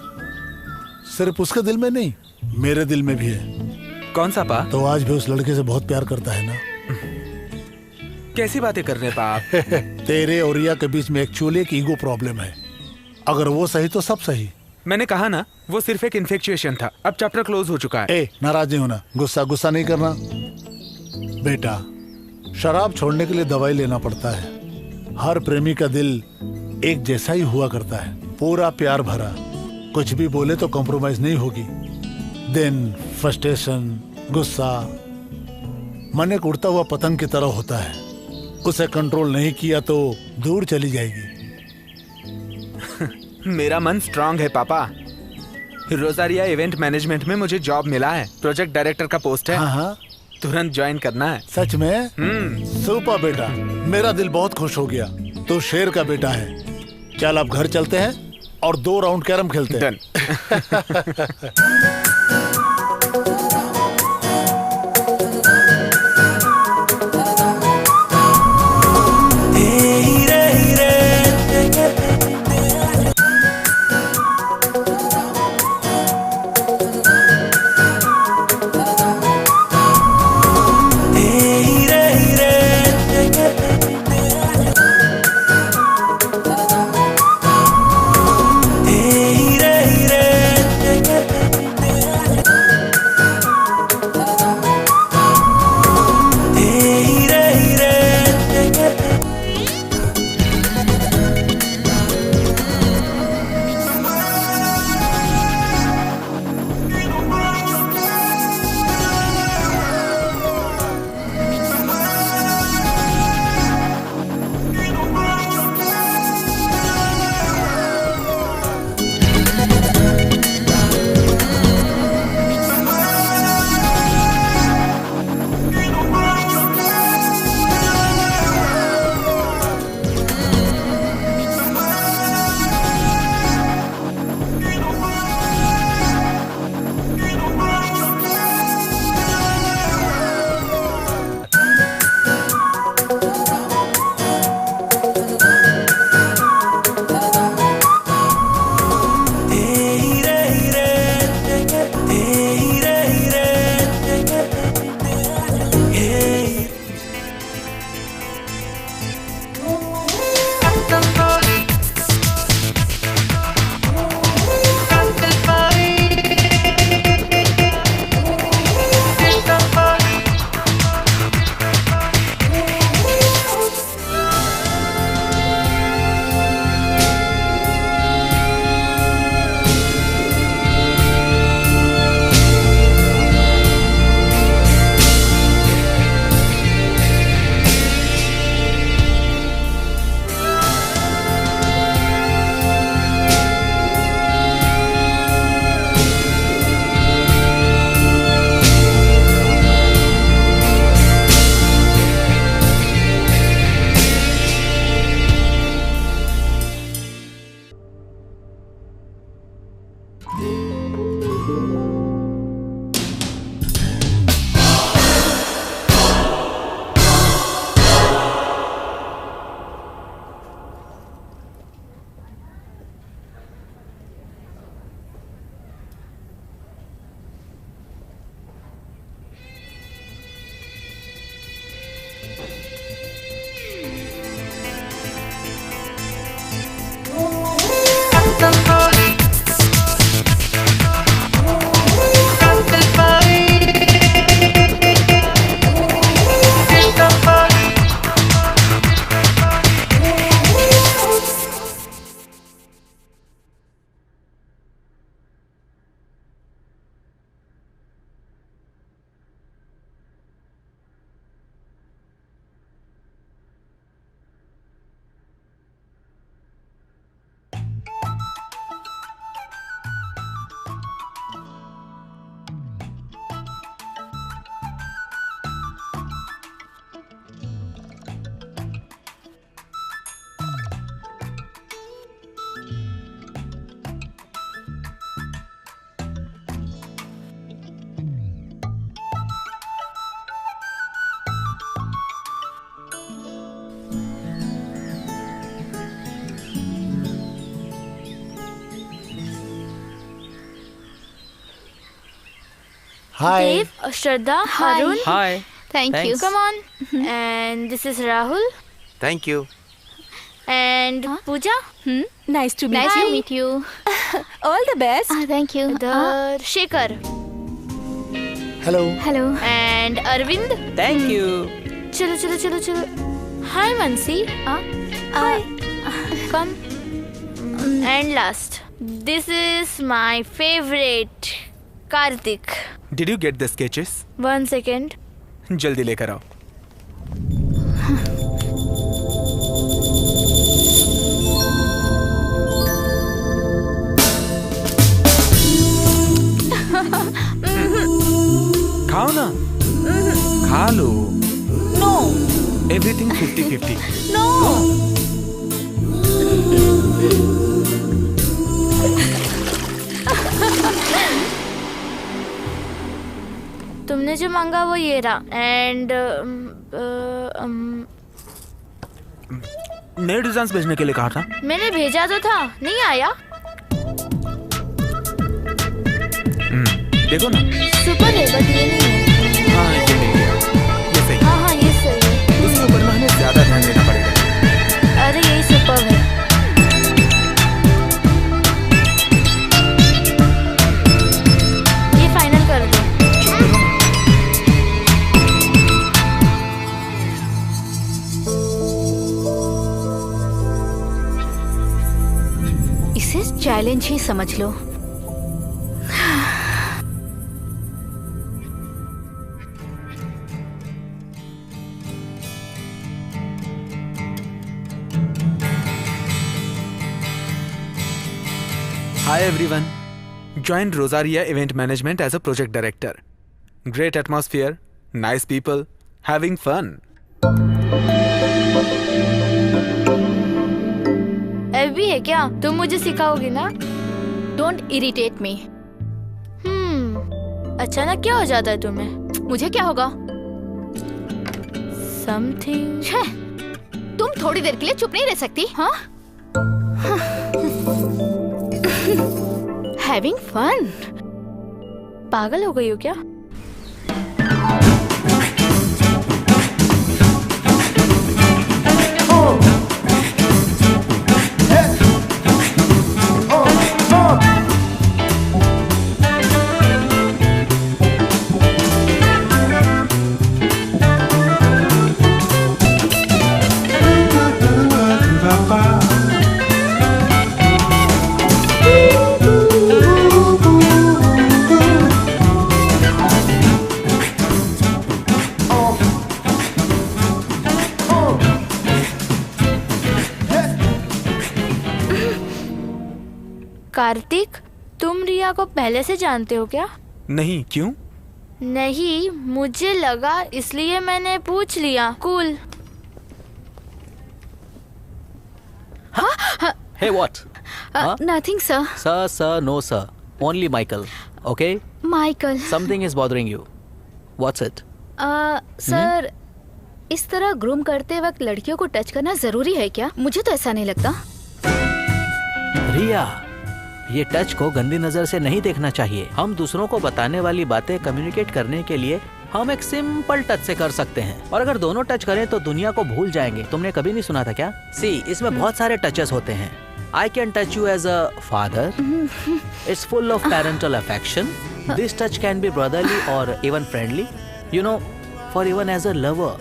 Speaker 5: सिर्फ उसके दिल में नहीं, मेरे दिल में भी है।
Speaker 7: कौन सा पा?
Speaker 5: तो आज भी उस लड़के से बहुत प्यार करता है ना।
Speaker 7: कैसी बातें कर रहे पा आप?
Speaker 5: तेरे और रिया के बीच में एक्चुअली एक ईगो प्रॉब्लम है। अगर वो सही तो सब सही।
Speaker 7: मैंने कहा ना, वो सिर्फ एक इन्फेक्चुएशन था। अब चैप्टर क्लोज हो चुका है।
Speaker 5: नाराज नहीं होना, गुस्सा नहीं करना। बेटा, शराब छोड़ने के लिए दवाई लेना पड़ता है। हर प्रेमी का दिल एक जैसा ही हुआ करता है, पूरा प्यार भरा। कुछ भी बोले तो कॉम्प्रोमाइज नहीं होगी। देन फ्रस्ट्रेशन, गुस्सा मन एक उड़ता हुआ पतंग की तरह होता है। उसे कंट्रोल नहीं किया तो दूर चली जाएगी।
Speaker 7: मेरा मन स्ट्रांग है पापा। रोजारिया इवेंट मैनेजमेंट में मुझे जॉब मिला है, प्रोजेक्ट डायरेक्टर का पोस्ट है।
Speaker 5: हाँ।
Speaker 7: तुरंत ज्वाइन करना है।
Speaker 5: सच में? सुपर बेटा, मेरा दिल बहुत खुश हो गया। तो शेर का बेटा है। चल अब घर चलते हैं और 2 राउंड कैरम खेलते हैं। Hi.
Speaker 10: Dave, Shraddha, Arun.
Speaker 4: Hi
Speaker 3: thank you.
Speaker 10: Come on. And this is Rahul.
Speaker 9: Thank you.
Speaker 10: And Pooja.
Speaker 1: Nice to meet
Speaker 3: nice to
Speaker 1: you.
Speaker 3: Meet you.
Speaker 1: All the best.
Speaker 3: Thank you.
Speaker 10: The Shekhar.
Speaker 5: Hello.
Speaker 3: Hello.
Speaker 10: And Arvind.
Speaker 4: Thank you.
Speaker 10: चलो चलो चलो चलो. Hi Mansi. Hi. Come. And last. This is my favorite. Karthik.
Speaker 7: Did you get the sketches?
Speaker 10: 1 second.
Speaker 7: जल्दी लेकर आओ। खाओ ना। खा लो।
Speaker 10: No.
Speaker 7: Everything 50-50.
Speaker 10: No. तुमने जो मांगा वो ये रहा. And
Speaker 7: नए डिजाइन भेजने के लिए कहा था।
Speaker 10: मैंने भेजा तो था, नहीं आया.
Speaker 7: देखो ना।
Speaker 10: सुपर है बट ये नहीं है.
Speaker 7: हाँ ये नहीं है। ये सही।
Speaker 10: हाँ हाँ ये सही है.
Speaker 7: इसके ऊपर ना हमें ज्यादा ध्यान देना पड़ेगा।
Speaker 10: अरे यही सुपर है. ये फाइनल कर दो.
Speaker 3: इसे चैलेंज ही समझ लो।
Speaker 7: Hi everyone. Joined Rosaria Event Management as a project director. Great atmosphere, nice people, having fun.
Speaker 10: भी है क्या? तुम मुझे सिखाओगी ना?
Speaker 3: Don't irritate me.
Speaker 10: अचानक क्या हो जाता है तुम्हें?
Speaker 3: मुझे क्या होगा?
Speaker 10: समथिंग।
Speaker 3: तुम थोड़ी देर के लिए चुप नहीं रह सकती? हाँ? Having fun.
Speaker 10: पागल हो गई हो क्या? कार्तिक, तुम रिया को पहले से जानते हो क्या?
Speaker 7: नहीं, क्यों?
Speaker 10: नहीं, मुझे लगा इसलिए मैंने पूछ लिया। Cool.
Speaker 4: Hey, what?
Speaker 3: Nothing, sir.
Speaker 4: Sir, no, sir. Only Michael. Okay?
Speaker 3: Michael.
Speaker 4: Something is bothering you. What's it?
Speaker 3: Sir, इस तरह ग्रूम करते वक्त लड़कियों को टच करना जरूरी है क्या? मुझे तो ऐसा नहीं लगता।
Speaker 11: रिया, ये टच को गंदी नजर से नहीं देखना चाहिए। हम दूसरों को बताने वाली बातें कम्युनिकेट करने के लिए हम एक सिंपल टच से कर सकते हैं, और अगर दोनों टच करें तो दुनिया को भूल जाएंगे। तुमने कभी नहीं सुना था क्या? सी, इसमें बहुत सारे टचेस होते हैं। I can touch you as a father. It's full of parental affection. This touch can be brotherly or even friendly. You know, for even as a lover.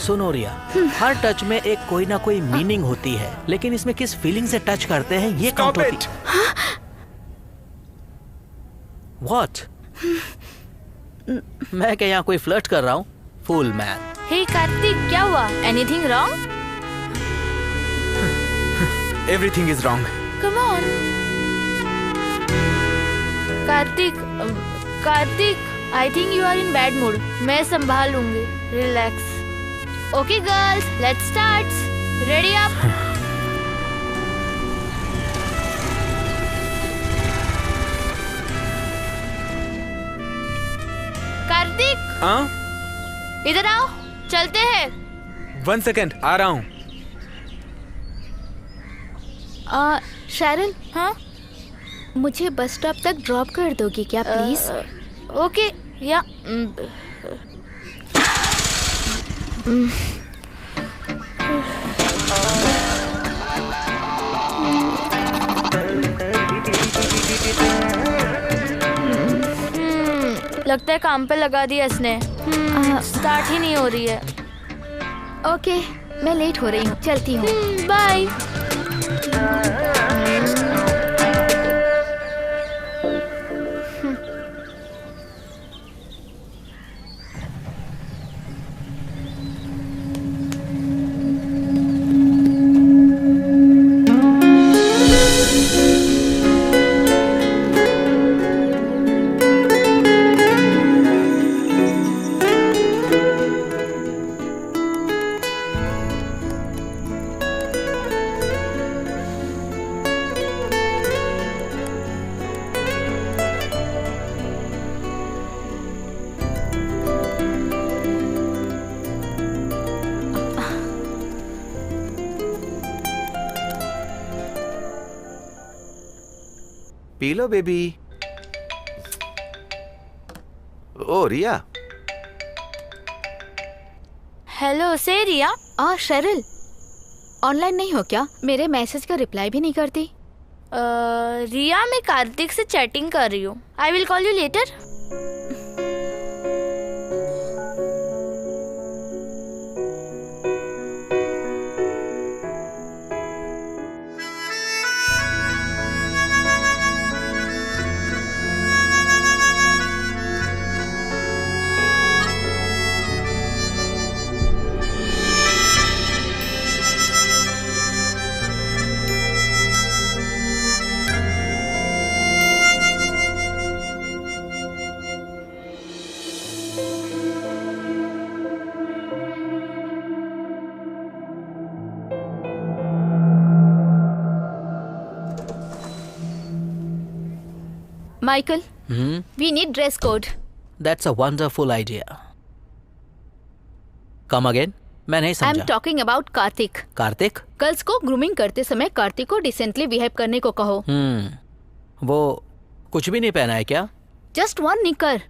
Speaker 11: सुनो रिया, हर टच में एक कोई ना कोई मीनिंग होती है, लेकिन इसमें किस फीलिंग से टच करते हैं ये काउंट होती है। What? मैं क्या यहाँ कोई फ्लर्ट कर रहा हूँ? फूल मैन।
Speaker 10: हे कार्तिक, क्या हुआ? Anything wrong?
Speaker 7: Everything is wrong.
Speaker 10: Come on. Kartik, I think you are in bad mood. मैं संभाल लूंगी. Relax. Okay girls, let's start. Ready up. Kartik,
Speaker 7: हाँ?
Speaker 10: इधर आओ, चलते हैं।
Speaker 7: 1 second, आ रहा हूँ।
Speaker 3: शैरन, हाँ? मुझे बस स्टॉप तक ड्रॉप कर दोगी क्या प्लीज?
Speaker 10: ओके या लगता है काम पे लगा दिया इसने। स्टार्ट ही नहीं हो रही है।
Speaker 3: ओके, मैं लेट हो रही हूँ, चलती हूँ।
Speaker 10: बाय।
Speaker 9: P low baby. ओ रिया।
Speaker 10: हेलो से रिया।
Speaker 3: शेरिल, ऑनलाइन नहीं हो क्या? मेरे मैसेज का रिप्लाई भी नहीं करती।
Speaker 10: रिया, मैं कार्तिक से चैटिंग कर रही हूँ। I will call you later.
Speaker 3: Michael, we need dress code.
Speaker 11: That's a wonderful idea. Come again? मैं नहीं समझा।
Speaker 3: I'm talking about Kartik.
Speaker 11: Kartik?
Speaker 3: Girls को ग्रूमिंग करते समय कार्तिक को डिसेंटली बिहेव करने को कहो।
Speaker 11: वो कुछ भी नहीं पहना है क्या?
Speaker 3: Just one निकर।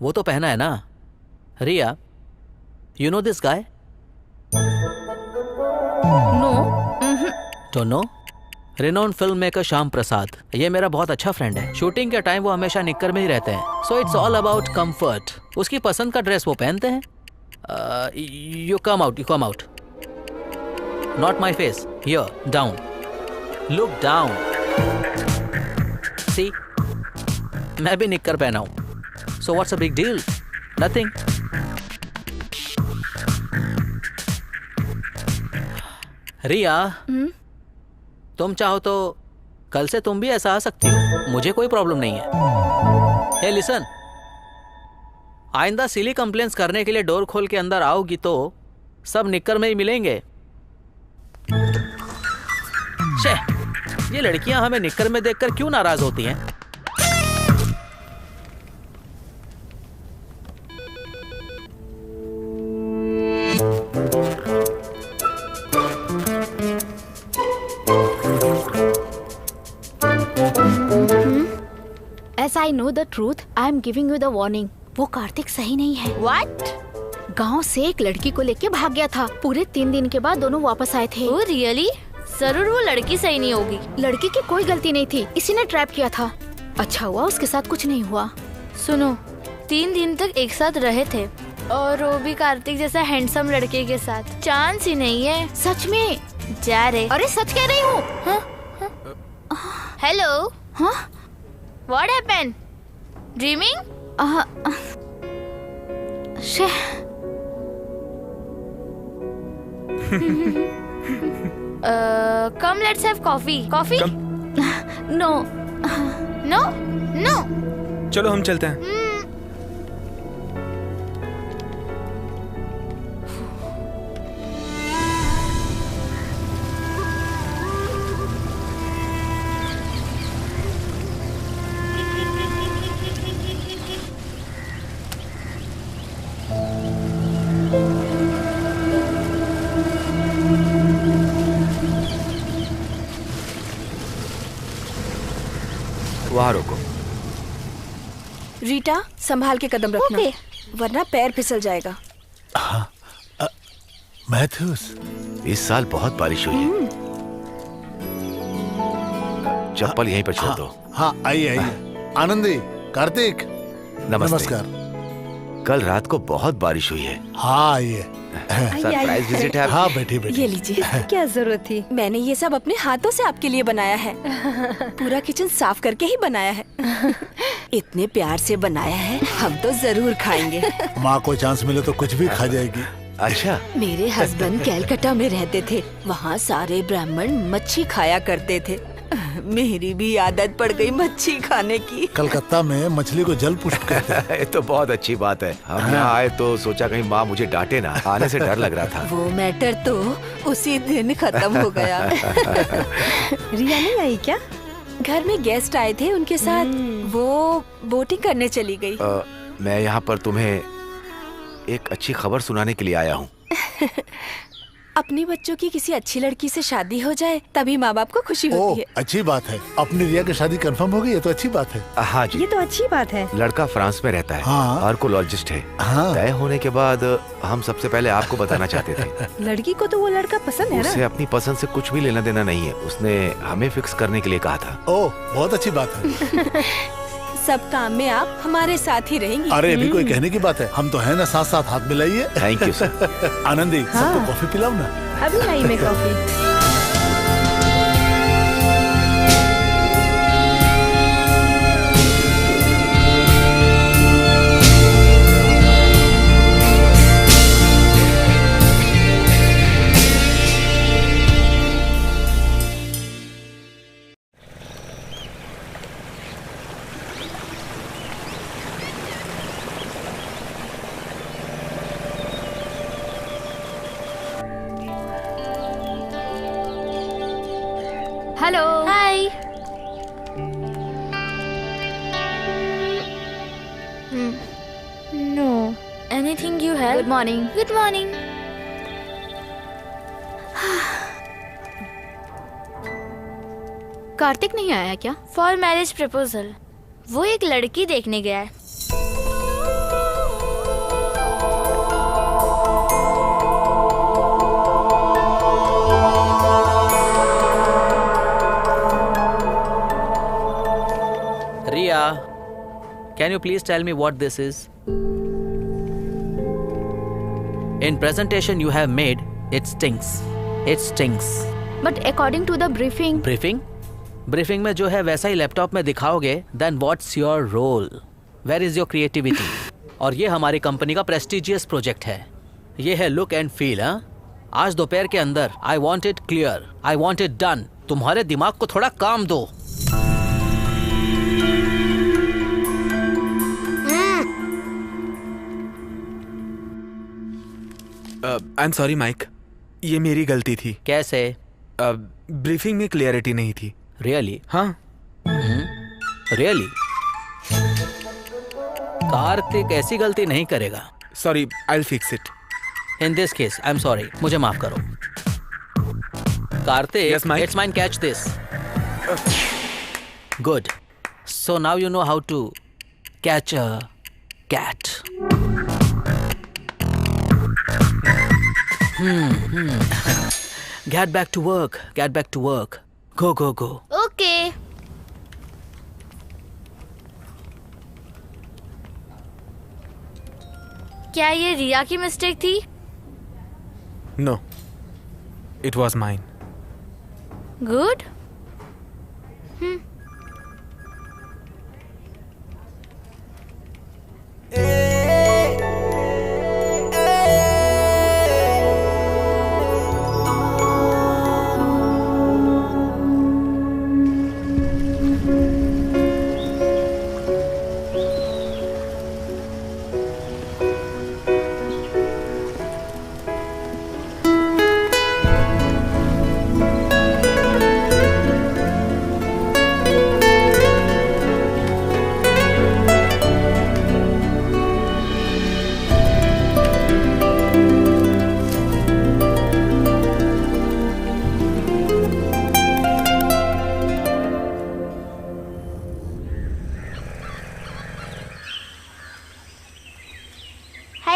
Speaker 11: वो तो पहना है ना। Riya, you know this guy?
Speaker 3: No.
Speaker 11: Don't know? Renowned film maker Shyam Prasad, ये मेरा बहुत अच्छा फ्रेंड है। शूटिंग के टाइम वो हमेशा निक्कर में ही रहते हैं। So it's all about comfort. उसकी पसंद का ड्रेस वो पहनते हैं। You come out. Not my face, here, down, look down. See, मैं भी निक्कर पहना हूं। So what's a big deal? Nothing. Riya, तुम चाहो तो कल से तुम भी ऐसा आ सकती हो, मुझे कोई प्रॉब्लम नहीं है। हे लिसन, आइंदा सिली कंप्लेंट्स करने के लिए डोर खोल के अंदर आओगी तो सब निक्कर में ही मिलेंगे। ये लड़कियां हमें निक्कर में देखकर क्यों नाराज होती हैं?
Speaker 3: As I know the truth, I am giving you the warning. वो कार्तिक सही नहीं है।
Speaker 10: What?
Speaker 3: गांव से एक लड़की को लेके भाग गया था। पूरे 3 दिन के बाद दोनों वापस आए थे।
Speaker 10: Oh, really? जरूर वो लड़की सही नहीं होगी।
Speaker 3: लड़की की कोई गलती नहीं थी, इसी ने ट्रैप किया था। अच्छा हुआ उसके साथ कुछ नहीं हुआ।
Speaker 10: सुनो, 3 दिन तक एक साथ रहे थे और वो भी कार्तिक जैसा हैंडसम लड़के के साथ। चांस ही नहीं है।
Speaker 3: सच में?
Speaker 10: जा रे।
Speaker 3: अरे सच कह रही हूँ।
Speaker 10: Hello. What happened? Dreaming? Come, let's have coffee. Coffee?
Speaker 3: No.
Speaker 10: No? No.
Speaker 7: चलो हम चलते हैं।
Speaker 2: वहां रोको।
Speaker 1: रीटा, संभाल के कदम रखना, वरना पैर फिसल जाएगा।
Speaker 5: मैथ्यूस,
Speaker 2: इस साल बहुत बारिश हुई है। चप्पल यहीं पर छोड़ दो।
Speaker 5: हाँ, आइए आइए। आनंदी, कार्तिक, नमस्कार।
Speaker 2: कल रात को बहुत बारिश हुई है।
Speaker 5: हाँ, आइए।
Speaker 2: सरप्राइज विजिट है।
Speaker 5: हाँ, बैठिए बैठिए।
Speaker 1: ये लीजिए।
Speaker 6: क्या जरूरत थी?
Speaker 1: मैंने ये सब अपने हाथों से आपके लिए बनाया है। पूरा किचन साफ करके ही बनाया है। इतने प्यार से बनाया है, हम तो जरूर खाएंगे।
Speaker 5: माँ को चांस मिले तो कुछ भी खा जाएगी।
Speaker 2: अच्छा,
Speaker 1: मेरे हस्बैंड कैलकाटा में रहते थे, वहाँ सारे ब्राह्मण मच्छी खाया करते थे। मेरी भी आदत पड़ गई मच्छी खाने की।
Speaker 5: कलकत्ता में मछली को जल पुष्प कहते हैं।
Speaker 2: ये तो बहुत अच्छी बात है। हम यहाँ आए तो सोचा कहीं माँ मुझे डांटे ना, आने से डर लग रहा था।
Speaker 1: वो मैटर तो उसी दिन खत्म हो गया।
Speaker 6: रिया नहीं आई क्या?
Speaker 1: घर में गेस्ट आए थे, उनके साथ वो बोटिंग करने चली गई।
Speaker 2: मैं यहाँ पर तुम्हें एक अच्छी खबर सुनाने के लिए आया हूँ।
Speaker 1: अपने बच्चों की किसी अच्छी लड़की से शादी हो जाए तभी माँ बाप को खुशी होती है।
Speaker 5: अच्छी बात है। अपनी रिया की शादी कंफर्म हो गई, ये तो अच्छी बात है।
Speaker 2: हाँ जी,
Speaker 6: ये तो अच्छी बात है।
Speaker 2: लड़का फ्रांस में रहता है,
Speaker 5: हाँ।
Speaker 2: आर्कोलॉजिस्ट है।
Speaker 5: हाँ।
Speaker 2: तय होने के बाद हम सबसे पहले आपको बताना चाहते थे।
Speaker 6: लड़की को तो वो लड़का पसंद है
Speaker 2: उसे
Speaker 6: ना?
Speaker 2: अपनी पसंद से कुछ भी लेना देना नहीं है, उसने हमें फिक्स करने के लिए कहा था।
Speaker 5: ओह, बहुत अच्छी बात है।
Speaker 1: सब काम में आप हमारे साथ ही रहेंगी।
Speaker 5: अरे अभी कोई कहने की बात है, हम तो है ना, साथ साथ हाथ मिलाइए।
Speaker 2: Thank you sir.
Speaker 5: आनंदी, सबको कॉफी पिलाओ ना।
Speaker 6: अभी लाई मैं coffee.
Speaker 10: Hello. Hi. No. Anything you have?
Speaker 3: Good morning.
Speaker 10: Good morning.
Speaker 3: Kartik नहीं आया क्या?
Speaker 10: For marriage proposal. वो एक लड़की देखने गया है।
Speaker 11: Riya, can you please tell me what this is? In presentation you have made, it stinks. It stinks.
Speaker 3: But according to the briefing.
Speaker 11: Briefing? Briefing में जो है वैसा ही लैपटॉप में दिखाओगे, then what's your role? Where is your creativity? और ये हमारी company का प्रेस्टिजियस प्रोजेक्ट है। ये है लुक एंड फील। हाँ, आज दोपहर के अंदर I want it clear. I want it done. तुम्हारे दिमाग को थोड़ा काम दो।
Speaker 7: आई एम सॉरी माइक, ये मेरी गलती थी।
Speaker 11: कैसे?
Speaker 7: ब्रीफिंग में क्लियरिटी नहीं थी।
Speaker 11: रियली?
Speaker 7: हाँ।
Speaker 11: रियली? कार्तिक ऐसी गलती नहीं करेगा।
Speaker 7: Sorry, I will fix it.
Speaker 11: In this case I am sorry, मुझे माफ करो। Kartik,
Speaker 7: Yes, Mike?
Speaker 11: It's mine, catch this. Good. So now you know how to catch a cat. Get back to work. Get back to work. Go, go, go.
Speaker 10: Okay. क्या ये रिया की mistake थी?
Speaker 7: No, it was mine.
Speaker 10: Good.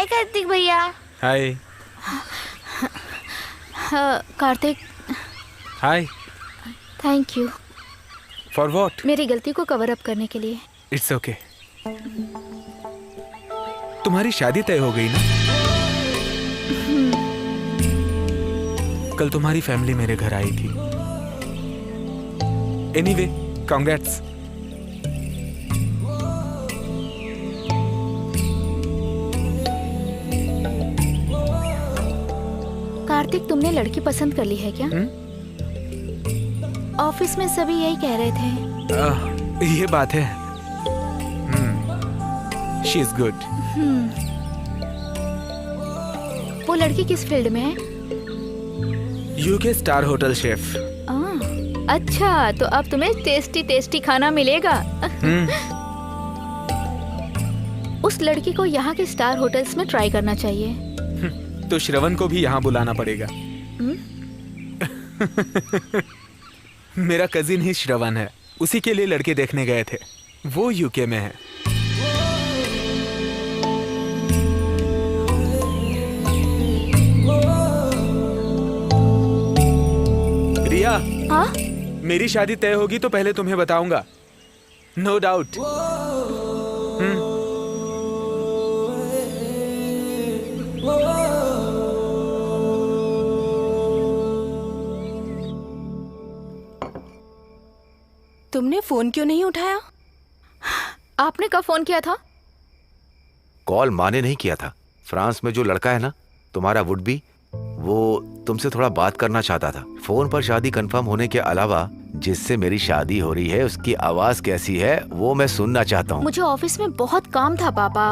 Speaker 10: Hi Kartik भैया।
Speaker 7: Hi.
Speaker 3: Kartik.
Speaker 7: Hi.
Speaker 3: Thank you.
Speaker 7: For what?
Speaker 3: मेरी गलती को cover up करने के लिए।
Speaker 7: It's okay. तुम्हारी शादी तय हो गई ना? कल तुम्हारी फैमिली मेरे घर आई थी। Anyway, congrats.
Speaker 3: कार्तिक, तुमने लड़की पसंद कर ली है क्या? ऑफिस में सभी यही कह रहे थे।
Speaker 7: ये बात है। She is good.
Speaker 3: वो लड़की किस फील्ड में है?
Speaker 7: UK star hotel chef.
Speaker 3: अच्छा, तो अब तुम्हें टेस्टी टेस्टी खाना मिलेगा। उस लड़की को यहाँ के स्टार होटल्स में ट्राई करना चाहिए।
Speaker 7: तो श्रवण को भी यहाँ बुलाना पड़ेगा। मेरा कजिन ही श्रवण है, उसी के लिए लड़के देखने गए थे। वो यूके में है। रिया।
Speaker 3: हाँ?
Speaker 7: मेरी शादी तय होगी तो पहले तुम्हें बताऊंगा, नो डाउट।
Speaker 1: तुमने फोन क्यों नहीं उठाया?
Speaker 3: आपने कब फोन किया था?
Speaker 2: कॉल माँ ने नहीं किया था। फ्रांस में जो लड़का है ना तुम्हारा वुड बी, वो तुमसे थोड़ा बात करना चाहता था। फोन पर शादी कंफर्म होने के अलावा जिससे मेरी शादी हो रही है उसकी आवाज कैसी है वो मैं सुनना चाहता हूँ।
Speaker 3: मुझे ऑफिस में बहुत काम था पापा।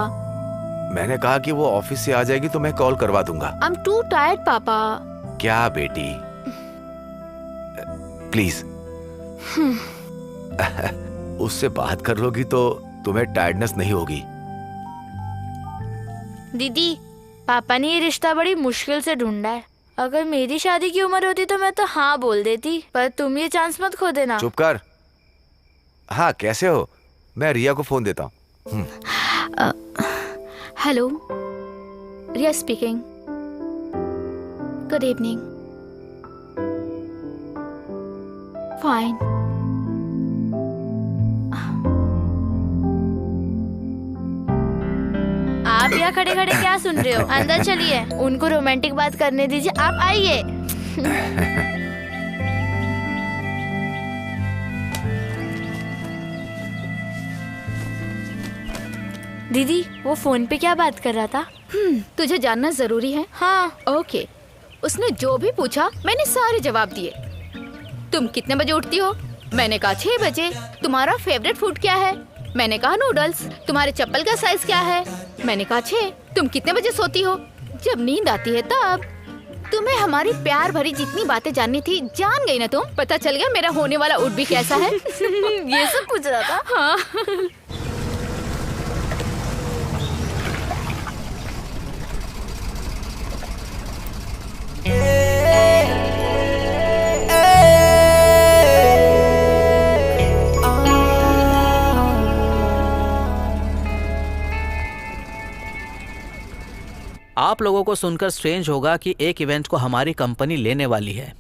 Speaker 2: मैंने कहा कि वो ऑफिस से आ जाएगी तो मैं कॉल करवा दूंगा।
Speaker 3: आई एम टू टायर्ड पापा।
Speaker 2: क्या बेटी, प्लीज उससे बात कर लोगी तो तुम्हें टायर्डनेस नहीं होगी।
Speaker 10: दीदी, पापा ने ये रिश्ता बड़ी मुश्किल से ढूंढा है। अगर मेरी शादी की उम्र होती तो मैं तो हाँ बोल देती, पर तुम ये चांस मत खो देना।
Speaker 2: चुप कर। हाँ, कैसे हो? मैं रिया को फोन देता हूँ।
Speaker 3: हेलो, रिया स्पीकिंग। Good evening. फाइन।
Speaker 10: आप यहाँ खड़े खड़े क्या सुन रहे हो? अंदर चलिए, उनको रोमांटिक बात करने दीजिए। आप आइए। दीदी, वो फोन पे क्या बात कर रहा था?
Speaker 3: तुझे जानना जरूरी है?
Speaker 10: हाँ।
Speaker 3: ओके। उसने जो भी पूछा मैंने सारे जवाब दिए। तुम कितने बजे उठती हो? मैंने कहा 6 बजे। तुम्हारा फेवरेट फूड क्या है? मैंने कहा नूडल्स। तुम्हारे चप्पल का साइज क्या है? मैंने कहा 6। तुम कितने बजे सोती हो? जब नींद आती है तब। तुम्हें हमारी प्यार भरी जितनी बातें जाननी थी जान गई ना तुम। पता चल गया मेरा होने वाला उठ भी कैसा है।
Speaker 10: ये सब पूछ रहा था।
Speaker 3: हाँ।
Speaker 11: आप लोगों को सुनकर स्ट्रेंज होगा कि एक इवेंट को हमारी कंपनी लेने वाली है।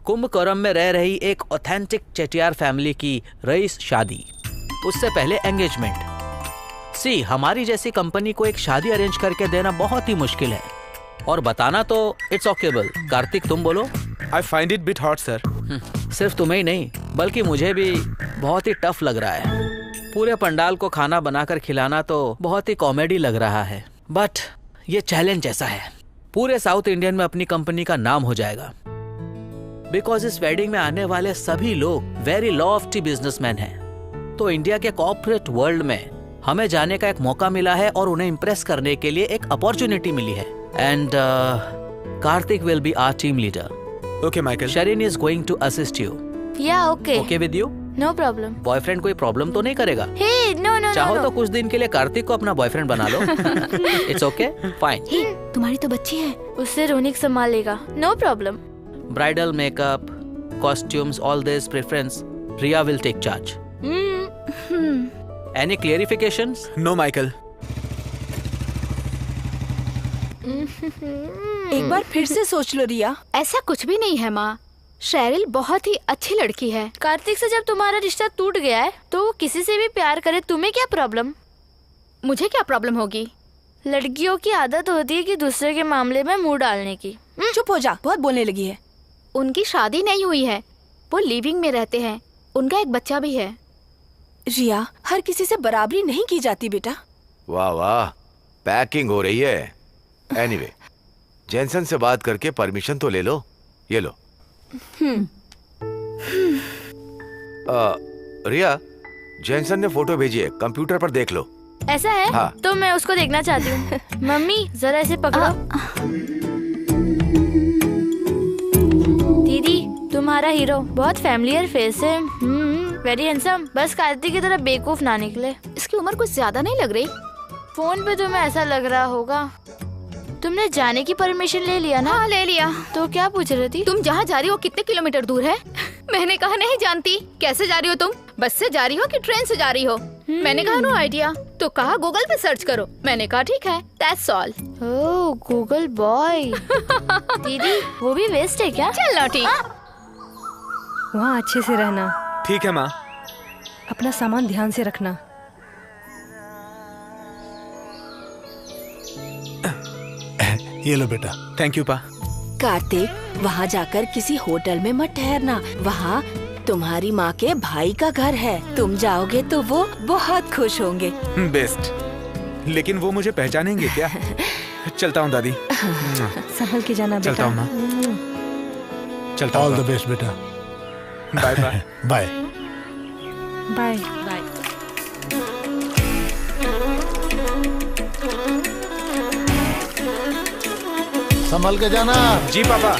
Speaker 11: कुंभकोणम में रह रही एक ऑथेंटिक चेटियार फैमिली की रईस शादी, उससे पहले एंगेजमेंट। सी, हमारी जैसी कंपनी को एक शादी अरेंज करके देना बहुत ही मुश्किल है, और बताना तो इट्स ओकेबल। कार्तिक, तुम बोलो।
Speaker 7: I find it bit hot sir.
Speaker 11: सिर्फ तुम्हें ही नहीं बल्कि मुझे भी बहुत ही टफ लग रहा है। पूरे पंडाल को खाना बनाकर खिलाना तो बहुत ही कॉमेडी लग रहा है, बट ये चैलेंज ऐसा है, पूरे साउथ इंडियन में अपनी कंपनी का नाम हो जाएगा। बिकॉज इस वेडिंग में आने वाले सभी लोग वेरी लॉफ्टी बिजनेसमैन हैं। तो इंडिया के कॉर्पोरेट वर्ल्ड में हमें जाने का एक मौका मिला है और उन्हें इम्प्रेस करने के लिए एक अपॉर्चुनिटी मिली है। And Kartik will be our team leader.
Speaker 7: Okay Michael.
Speaker 11: Shareen is going to assist you.
Speaker 10: Yeah okay.
Speaker 11: Okay with you?
Speaker 10: No problem.
Speaker 11: Boyfriend कोई प्रॉब्लम तो नहीं करेगा?
Speaker 10: Hey no no.
Speaker 11: चाहो तो कुछ दिन के लिए कार्तिक को अपना बॉयफ्रेंड बना लो। It's okay, fine.
Speaker 3: तुम्हारी तो बच्ची है,
Speaker 10: उससे रोनिक संभालेगा। No problem.
Speaker 11: Bridal makeup, costumes, all this preference Riya will take charge. Any clarifications?
Speaker 7: No Michael.
Speaker 1: एक बार फिर से सोच लो रिया।
Speaker 3: ऐसा कुछ भी नहीं है माँ, शेरिल बहुत ही अच्छी लड़की है।
Speaker 10: कार्तिक से जब तुम्हारा रिश्ता टूट गया है तो वो किसी से भी प्यार करे, तुम्हें क्या प्रॉब्लम?
Speaker 3: मुझे क्या प्रॉब्लम होगी?
Speaker 10: लड़कियों की आदत होती है कि दूसरे के मामले में मुंह डालने की।
Speaker 1: चुप हो जा, बहुत बोलने लगी है।
Speaker 3: उनकी शादी नहीं हुई है, वो लिविंग में रहते हैं, उनका एक बच्चा भी है।
Speaker 1: रिया, हर किसी से बराबरी नहीं की जाती बेटा।
Speaker 2: वाह वाह, पैकिंग हो रही है। एनीवे, जेनसन से बात करके परमिशन तो ले लो। ये लो। रिया, जेनसन ने फोटो भेजी है, कंप्यूटर पर देख लो।
Speaker 10: ऐसा है?
Speaker 2: हाँ।
Speaker 10: तो मैं उसको देखना चाहती हूँ। मम्मी जरा इसे पकड़ो। दीदी, तुम्हारा हीरो बहुत फैमिलियर फेस है, वेरी हैंडसम। बस कार्तिक की तरह बेवकूफ ना निकले।
Speaker 3: इसकी उम्र कुछ ज्यादा नहीं लग रही?
Speaker 10: फोन पे तुम्हें ऐसा लग रहा होगा। तुमने जाने की परमिशन ले लिया ना?
Speaker 3: हाँ, ले लिया।
Speaker 10: तो क्या पूछ रही थी?
Speaker 3: तुम जहाँ जा रही हो कितने किलोमीटर दूर है? मैंने कहा नहीं जानती। कैसे जा रही हो तुम? बस से जा रही हो कि ट्रेन से जा रही हो? मैंने कहा नो आइडिया। तो कहा गूगल पे सर्च करो। मैंने कहा ठीक है, that's all.
Speaker 10: Oh, Google boy. दीदी, वो भी वेस्ट है क्या?
Speaker 3: चल लौटी।
Speaker 6: वहाँ अच्छे से रहना।
Speaker 7: ठीक है माँ।
Speaker 6: अपना सामान ध्यान से रखना।
Speaker 5: ये लो बेटा।
Speaker 7: थैंक यू पा।
Speaker 1: कार्तिक, वहाँ जाकर किसी होटल में मत ठहरना। वहाँ तुम्हारी माँ के भाई का घर है। तुम जाओगे तो वो बहुत खुश होंगे।
Speaker 7: बेस्ट। लेकिन वो मुझे पहचानेंगे क्या? चलता हूँ दादी।
Speaker 6: संभल के जाना बेटा।
Speaker 7: चलता हूँ माँ। चलता हूँ।
Speaker 5: ऑल द बेस्ट बेटा।
Speaker 7: Bye bye.
Speaker 5: Bye
Speaker 6: bye
Speaker 1: bye.
Speaker 5: संभल के जाना।
Speaker 7: जी पापा।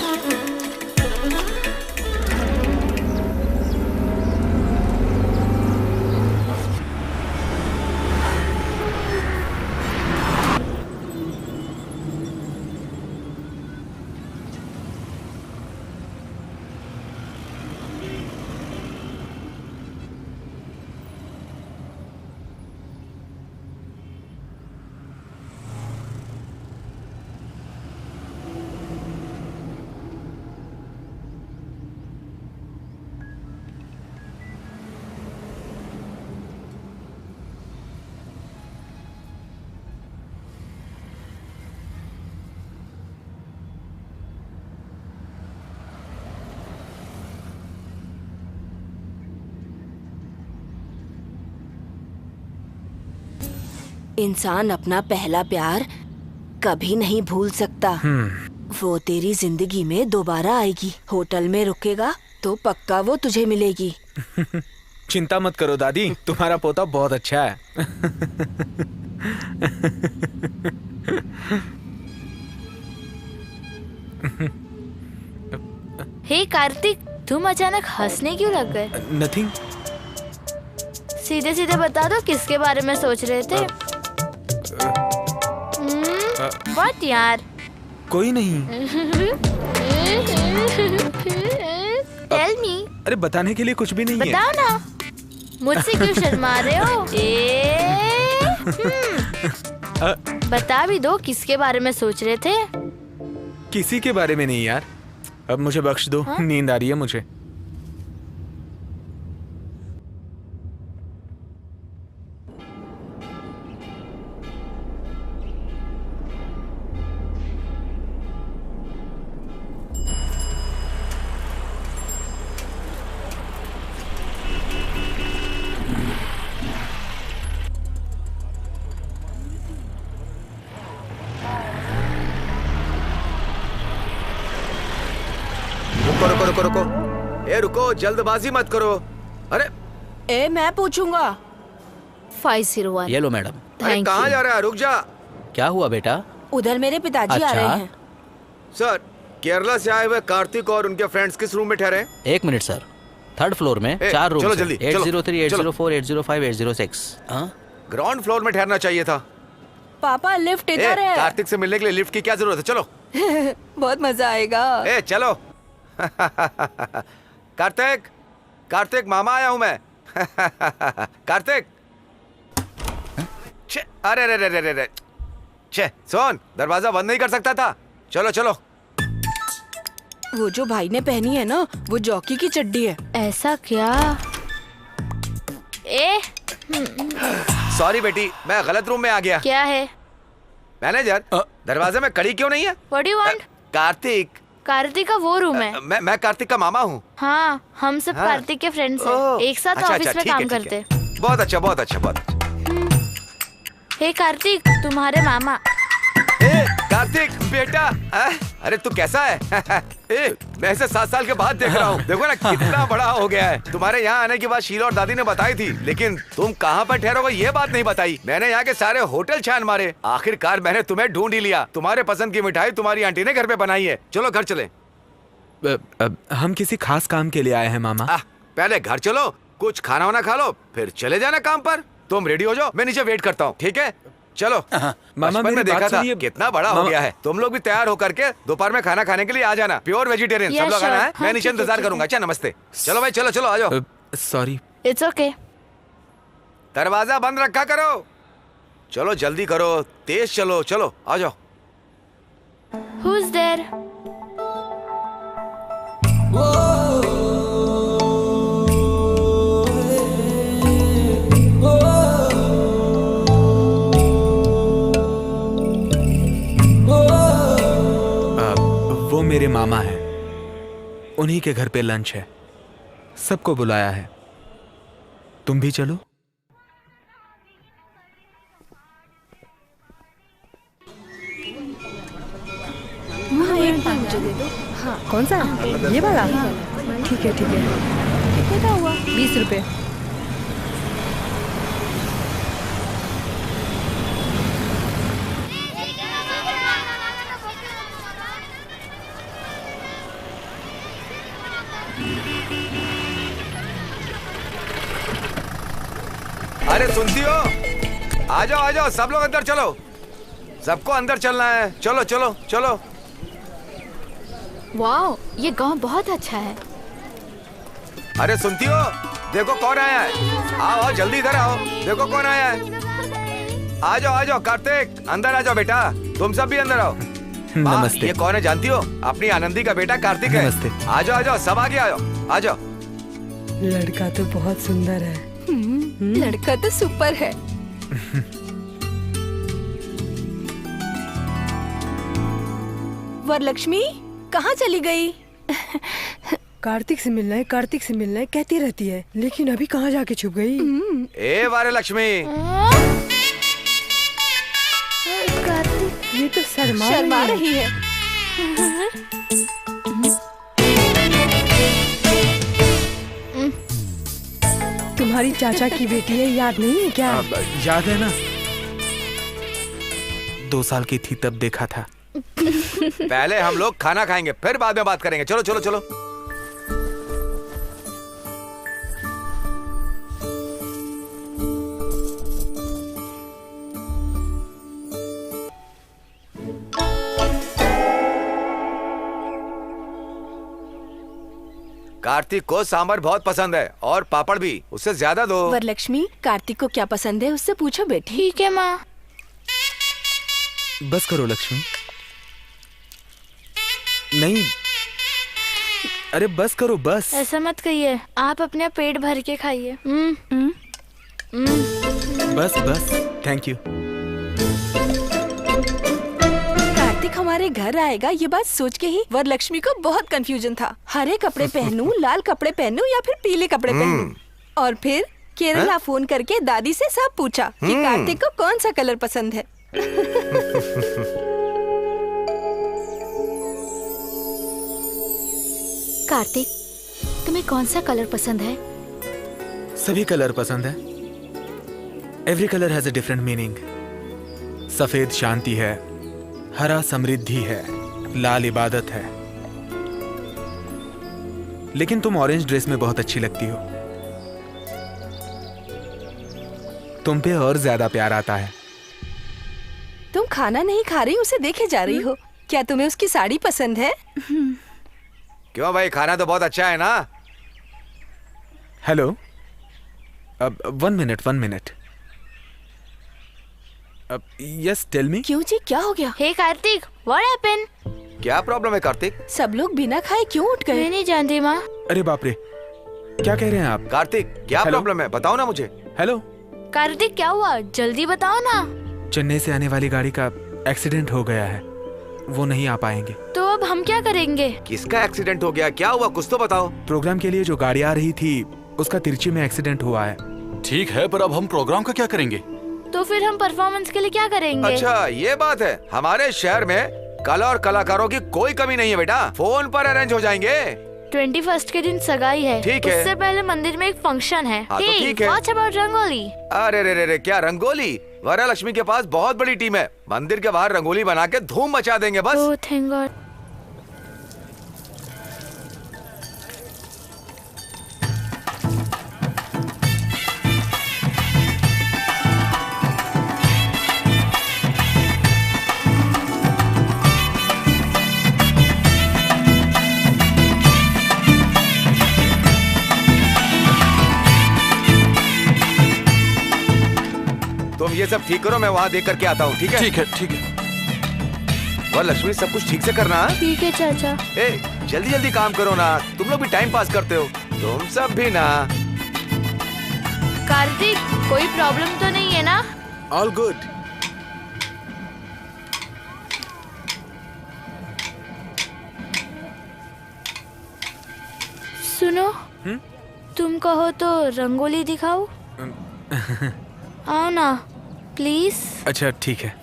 Speaker 1: इंसान अपना पहला प्यार कभी नहीं भूल सकता। वो तेरी जिंदगी में दोबारा आएगी। होटल में रुकेगा तो पक्का वो तुझे मिलेगी।
Speaker 7: चिंता मत करो दादी, तुम्हारा पोता बहुत अच्छा है।
Speaker 10: हे कार्तिक, तुम अचानक हंसने क्यों लग गए?
Speaker 7: नथिंग।
Speaker 10: सीधे सीधे बता दो किसके बारे में सोच रहे थे? व्हाट यार?
Speaker 7: कोई नहीं।
Speaker 10: Tell me.
Speaker 7: अरे बताने के लिए कुछ भी नहीं है।
Speaker 10: बताओ ना, मुझसे क्यों शर्मा रहे हो? बता भी दो किसके बारे में सोच रहे थे?
Speaker 7: किसी के बारे में नहीं यार, अब मुझे बख्श दो। नींद आ रही है मुझे।
Speaker 2: रुको रुको रुको, ए रुको, जल्दबाजी मत करो। अरे
Speaker 1: ए, मैं पूछूंगा।
Speaker 3: 501।
Speaker 11: ये लो मैडम।
Speaker 2: अरे कहाँ जा रहा है? रुक जा।
Speaker 11: क्या हुआ बेटा?
Speaker 1: उधर मेरे पिताजी आ रहे हैं।
Speaker 2: सर, केरला से आए हुए कार्तिक और उनके फ्रेंड्स किस रूम में ठहरे हैं?
Speaker 11: 1 मिनट सर। 3rd फ्लोर में 4 रूम।
Speaker 2: चलो जल्दी।
Speaker 11: 803, 804, 805, 806।
Speaker 2: ग्राउंड फ्लोर में ठहरना चाहिए था।
Speaker 1: पापा, लिफ्ट इधर है।
Speaker 2: कार्तिक से मिलने के लिए लिफ्ट की क्या जरूरत है? चलो।
Speaker 1: बहुत मजा आएगा।
Speaker 2: ए चलो। कार्तिक, कार्तिक मामा आया हूं मैं। कार्तिक। अरे रे रे रे रे,
Speaker 9: छे सोन, दरवाजा बंद नहीं कर सकता था। चलो चलो।
Speaker 1: वो जो भाई ने पहनी है ना, वो जॉकी की चड्डी है।
Speaker 10: ऐसा क्या? ए
Speaker 9: सॉरी बेटी, मैं गलत रूम में आ गया।
Speaker 10: क्या है?
Speaker 9: मैनेजर, दरवाजे में कड़ी क्यों नहीं है?
Speaker 10: What do you want?
Speaker 9: Kartik.
Speaker 10: Kartik का वो रूम है।
Speaker 9: मैं कार्तिक का मामा हूँ।
Speaker 10: हाँ, हम सब
Speaker 9: हाँ।
Speaker 10: कार्तिक के फ्रेंड्स हैं। एक साथ
Speaker 9: अच्छा,
Speaker 10: ऑफिस
Speaker 9: अच्छा,
Speaker 10: में
Speaker 9: ठीक
Speaker 10: काम
Speaker 9: है, ठीक
Speaker 10: करते।
Speaker 9: है। बहुत अच्छा, बहुत अच्छा, बहुत अच्छा।
Speaker 10: हे कार्तिक, तुम्हारे मामा।
Speaker 9: ए, कार्तिक बेटा, अरे तू कैसा है? ए, मैं इसे 7 साल के बाद देख रहा हूँ। देखो ना कितना बड़ा हो गया है। तुम्हारे यहाँ आने की बात शीला और दादी ने बताई थी, लेकिन तुम कहाँ पर ठहरोगे ये बात नहीं बताई। मैंने यहाँ के सारे होटल छान मारे, आखिरकार मैंने तुम्हें ढूंढ ही लिया। तुम्हारे पसंद की मिठाई तुम्हारी आंटी ने घर पे बनाई है। चलो घर चले।
Speaker 7: हम किसी खास काम के लिए आए हैं मामा।
Speaker 9: पहले घर चलो, कुछ खाना वाना खा लो, फिर चले जाना काम पर। तुम रेडी हो जाओ, मैं नीचे वेट करता हूँ, ठीक है? चलो।
Speaker 7: मामा,
Speaker 9: बचपन
Speaker 7: मेरी
Speaker 9: में देखा
Speaker 7: बात
Speaker 9: था
Speaker 7: सुनिए।
Speaker 9: कितना बड़ा हो गया है। तुम लोग भी तैयार होकर के दोपहर में खाना खाने के लिए आ जाना। प्योर वेजिटेरियन सब लोग आना है। मैं नीचे इंतजार करूंगा। अच्छा नमस्ते। चलो भाई, चलो चलो आ जाओ।
Speaker 7: सॉरी।
Speaker 10: It's okay.
Speaker 9: दरवाजा बंद रखा करो। चलो जल्दी करो, तेज चलो, चलो आ जाओ।
Speaker 10: Who's there?
Speaker 7: वो मेरे मामा हैं। उन्हीं के घर पे लंच है। सबको बुलाया है। तुम भी चलो।
Speaker 1: हाँ, एक पान मुझे दे दो। हाँ।
Speaker 6: कौन सा? ये वाला? ठीक है ठीक है।
Speaker 1: कितने का हुआ?
Speaker 6: 20 रुपए।
Speaker 9: अरे सुनती हो? आ जाओ सब लोग अंदर चलो। सबको अंदर चलना है। चलो चलो चलो।
Speaker 3: वाओ, ये गांव बहुत अच्छा है।
Speaker 9: अरे सुनती हो? देखो कौन आया है। आओ जल्दी इधर आओ। देखो कौन आया है। आ जाओ कार्तिक, अंदर आ जाओ बेटा। तुम सब भी अंदर आओ।
Speaker 7: नमस्ते।
Speaker 9: ये कौन है जानती हो? अपनी आनंदी का बेटा कार्तिक है।
Speaker 7: नमस्ते।
Speaker 9: आ जाओ सब आगे आ जाओ।
Speaker 6: लड़का तो बहुत सुंदर है।
Speaker 1: लड़का तो सुपर है। वरलक्ष्मी कहाँ चली गई?
Speaker 6: कार्तिक से मिलना है, कार्तिक से मिलना है कहती रहती है, लेकिन अभी कहाँ जाके छुप गई?
Speaker 9: ए वरलक्ष्मी,
Speaker 6: ये तो
Speaker 1: शर्मा रही है।
Speaker 6: तुम्हारी चाचा की बेटी है, याद नहीं है क्या?
Speaker 7: याद है ना, 2 साल की थी तब देखा था।
Speaker 9: पहले हम लोग खाना खाएंगे, फिर बाद में बात करेंगे। चलो चलो चलो। कार्तिक को सांभर बहुत पसंद है और पापड़ भी, उससे ज्यादा दो।
Speaker 1: वरलक्ष्मी, कार्तिक को क्या पसंद है उससे पूछो बेटी।
Speaker 10: ठीक है माँ।
Speaker 7: बस करो लक्ष्मी। नहीं, अरे बस करो बस।
Speaker 10: ऐसा मत कहिए, आप अपने पेट भर के खाइए।
Speaker 7: बस बस, थैंक यू।
Speaker 1: कार्तिक हमारे घर आएगा, ये बात सोच के ही वरलक्ष्मी को बहुत कंफ्यूजन था। हरे कपड़े पहनूं, लाल कपड़े पहनूं या फिर पीले कपड़े पहनूं। और फिर केरला फोन करके दादी से सब पूछा कि कार्तिक को कौन सा कलर पसंद है।
Speaker 3: कार्तिक, तुम्हें कौन सा कलर पसंद है?
Speaker 7: सभी कलर पसंद है। Every colour has a different meaning. सफेद शांति है, हरा समृद्धि है, लाल इबादत है। लेकिन तुम ऑरेंज ड्रेस में बहुत अच्छी लगती हो। तुम पे और ज्यादा प्यार आता है।
Speaker 1: तुम खाना नहीं खा रही, उसे देखे जा रही हो। क्या तुम्हें उसकी साड़ी पसंद है?
Speaker 9: क्यों भाई, खाना तो बहुत अच्छा है ना।
Speaker 7: हेलो, अब 1 मिनट। Yes tell me.
Speaker 1: क्यों जी, क्या हो गया?
Speaker 10: हे कार्तिक, व्हाट हैपेंड?
Speaker 9: क्या प्रॉब्लम है कार्तिक?
Speaker 1: सब लोग बिना खाए क्यों उठ गए?
Speaker 10: मैं नहीं जानती माँ।
Speaker 7: अरे बाप रे, क्या कह रहे हैं आप?
Speaker 9: कार्तिक क्या प्रॉब्लम है, बताओ ना मुझे।
Speaker 7: हेलो
Speaker 10: कार्तिक, क्या हुआ? जल्दी बताओ ना।
Speaker 7: चेन्नई से आने वाली गाड़ी का एक्सीडेंट हो गया है, वो नहीं आ पाएंगे।
Speaker 10: तो अब हम क्या करेंगे?
Speaker 9: किसका एक्सीडेंट हो गया, क्या हुआ, कुछ तो बताओ।
Speaker 7: प्रोग्राम के लिए जो गाड़ी आ रही थी उसका तिरछी में एक्सीडेंट हुआ है।
Speaker 12: ठीक है, पर अब हम प्रोग्राम का क्या करेंगे?
Speaker 10: तो फिर हम परफॉर्मेंस के लिए क्या करेंगे?
Speaker 9: अच्छा ये बात है, हमारे शहर में कला और कलाकारों की कोई कमी नहीं है बेटा, फोन पर अरेंज हो जाएंगे।
Speaker 10: 21 के दिन सगाई है,
Speaker 9: ठीक है।
Speaker 10: उससे पहले मंदिर में एक फंक्शन है।
Speaker 9: हाँ, तो ठीक है।
Speaker 10: What about rangoli?
Speaker 9: अरे रे रे रे, क्या रंगोली? वरलक्ष्मी के पास बहुत बड़ी टीम है, मंदिर के बाहर रंगोली बना के धूम मचा देंगे बस।
Speaker 10: Oh thank God.
Speaker 9: तुम ये सब ठीक करो, मैं वहाँ देख करके आता हूँ, ठीक है?
Speaker 12: ठीक है, ठीक है।
Speaker 9: वरलक्ष्मी सब कुछ ठीक से करना।
Speaker 10: ठीक है चाचा।
Speaker 9: ए, जल्दी जल्दी काम करो ना, तुम लोग भी टाइम पास करते हो, तुम सब भी ना।
Speaker 10: कार्तिक, कोई प्रॉब्लम तो नहीं है ना?
Speaker 7: All good.
Speaker 10: सुनो, तुम कहो तो रंगोली दिखाओ। आओ ना प्लीज।
Speaker 7: अच्छा ठीक है।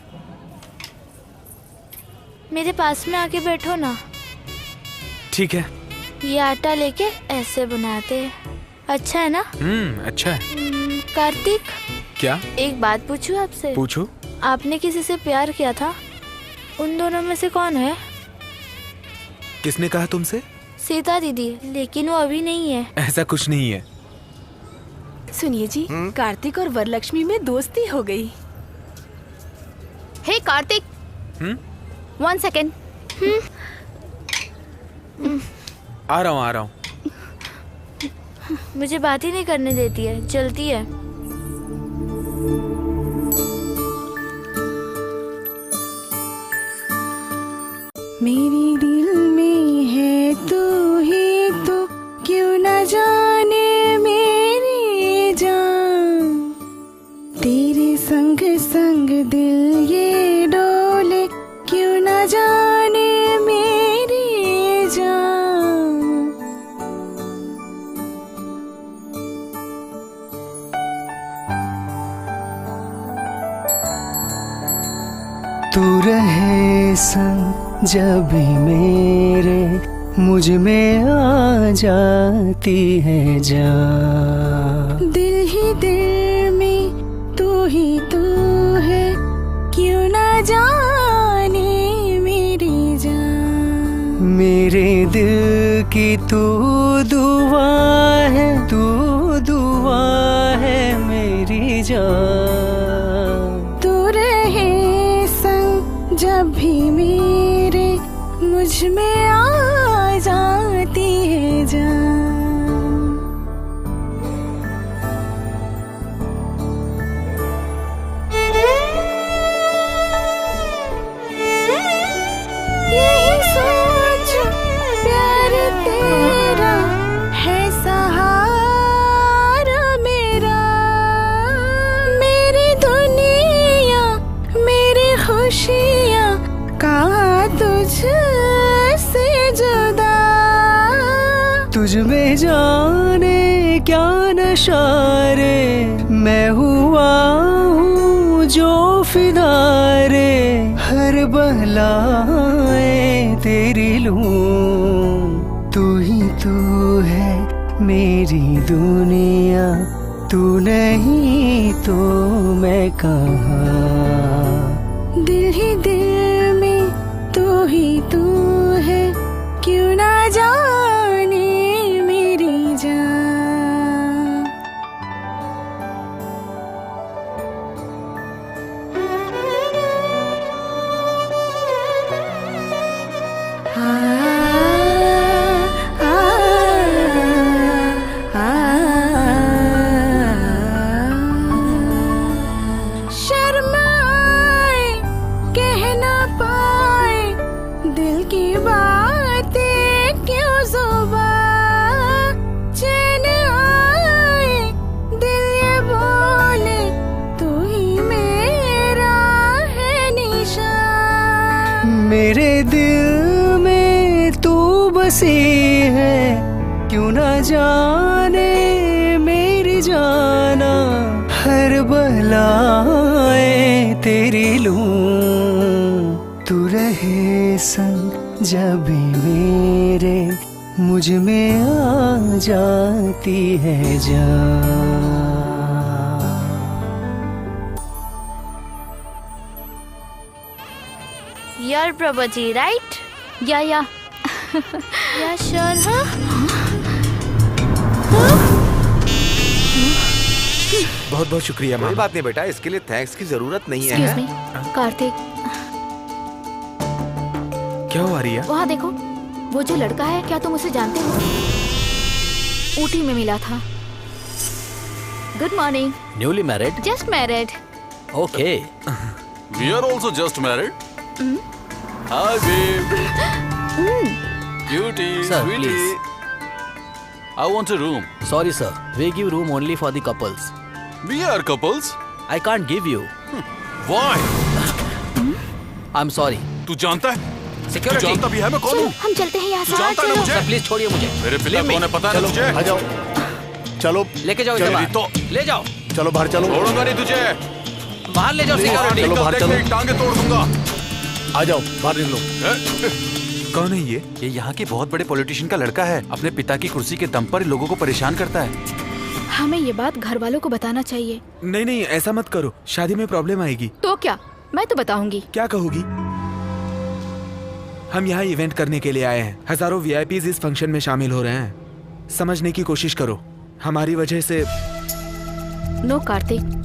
Speaker 10: मेरे पास में आके बैठो ना।
Speaker 7: ठीक है।
Speaker 10: ये आटा लेके ऐसे बनाते हैं, अच्छा है ना?
Speaker 7: अच्छा है।
Speaker 10: कार्तिक,
Speaker 7: क्या?
Speaker 10: एक बात पूछूं आपसे?
Speaker 7: पूछो।
Speaker 10: आपने किसी से प्यार किया था? उन दोनों में से कौन है?
Speaker 7: किसने कहा तुमसे?
Speaker 10: सीता दीदी, लेकिन वो अभी नहीं है।
Speaker 7: ऐसा कुछ नहीं है।
Speaker 1: सुनिए जी, कार्तिक और वरलक्ष्मी में दोस्ती हो गई।
Speaker 3: हे कार्तिक, 1 सेकेंड।
Speaker 7: आ रहा हूँ।
Speaker 10: मुझे बात ही नहीं करने देती है, जलती है।
Speaker 8: मेरी दिल में है तू ही तो, क्यों न जाने मेरी जान। तेरे संग संग दिल ये डोले, क्यों न जाने मेरी जान। तू रहे संग जब भी मेरे, मुझ में आ जाती है जान। दिल ही दिल में तू ही तू है, क्यों ना जाने मेरी जान। मेरे दिल की तू दुआ है, तू दुआ है मेरी जान। तू रहे संग जब भी मेरे, मुझ में आ जाती है जान। यही सोच प्यार तेरा है सहारा मेरा। मेरी दुनिया मेरी खुशियाँ कहाँ तुझसे जुदा। तुझ में जाने क्या नशा रे, मैं हुआ हूँ जो फिदा रे। हर बहलाए तेरी लूं, तू ही तू है मेरी दुनिया। तू नहीं तो मैं कहाँ। दिल ही दिल में तू ही तू है, क्यों ना जाने मेरी जान। शर्मा मेरे दिल में तू बसी है, क्यों ना जाने मेरी जाना, हर बलाए तेरी लूं, तू रहे संग जब भी मेरे, मुझ में आ जाती है जान।
Speaker 10: You're Prabhaji, right?
Speaker 3: या
Speaker 10: Yeah, sure. Huh?
Speaker 7: बहुत बहुत शुक्रिया
Speaker 9: कोई
Speaker 7: मामा।
Speaker 9: बात नहीं बेटा, इसके लिए थैंक्स की जरूरत नहीं
Speaker 3: एक्सक्यूज
Speaker 9: है।
Speaker 3: मी कार्तिक,
Speaker 7: क्या हुआ रिया?
Speaker 3: वहाँ देखो, वो जो लड़का है, क्या तुम उसे जानते हो? ऊटी में मिला था। Good morning.
Speaker 11: Newly married?
Speaker 3: Just married.
Speaker 11: Okay.
Speaker 12: We are also just married. Hi babe. Cutie,
Speaker 11: Sir,
Speaker 12: sweetie.
Speaker 11: please.
Speaker 12: I want a room.
Speaker 11: Sorry sir, we give room only for the couples.
Speaker 12: We are couples.
Speaker 11: I can't give you.
Speaker 12: Why?
Speaker 11: I'm sorry.
Speaker 12: तू जानता है? तू
Speaker 11: Security.
Speaker 12: जानता भी है मैं कौन हूँ?
Speaker 3: हम चलते हैं यहाँ
Speaker 12: तू
Speaker 3: से।
Speaker 12: जानता है ना मुझे?
Speaker 11: सर प्लीज छोड़िए मुझे।
Speaker 12: मेरे पिता
Speaker 11: Leave me.
Speaker 12: कौन है पता है ना तुझे?
Speaker 5: आ जाओ, चलो
Speaker 11: लेके जाओ इसे
Speaker 12: चल,
Speaker 11: बाहर।
Speaker 12: तो
Speaker 11: ले जाओ,
Speaker 5: चलो बाहर चलो,
Speaker 12: छोड़ूंगा नहीं तुझे।
Speaker 11: बाहर ले जाओ सिक्योरिटी।
Speaker 5: चलो बाहर चलो।
Speaker 12: टांगे तोड़ दूंगा।
Speaker 5: आ जाओ बाहर निकलो।
Speaker 7: कौन है ये?
Speaker 12: ये यहाँ के बहुत बड़े पॉलिटिशियन का लड़का है। अपने पिता की कुर्सी के दम पर लोगों को परेशान करता है।
Speaker 3: हमें ये बात घर वालों को बताना चाहिए।
Speaker 7: नहीं नहीं, ऐसा मत करो, शादी में प्रॉब्लम आएगी।
Speaker 3: तो क्या, मैं तो बताऊंगी।
Speaker 7: क्या कहोगी? हम यहाँ इवेंट करने के लिए आए हैं। हजारों वीआईपीज इस फंक्शन में शामिल हो रहे हैं। समझने की कोशिश करो, हमारी वजह से।
Speaker 3: नो कार्तिक,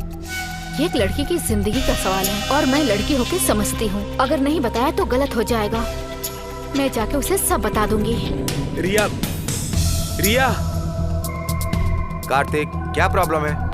Speaker 3: ये एक लड़की की जिंदगी का सवाल है और मैं लड़की होके समझती हूँ। अगर नहीं बताया तो गलत हो जाएगा। मैं जाके उसे सब बता दूंगी।
Speaker 7: रिया, रिया।
Speaker 9: कार्तिक, क्या प्रॉब्लम है?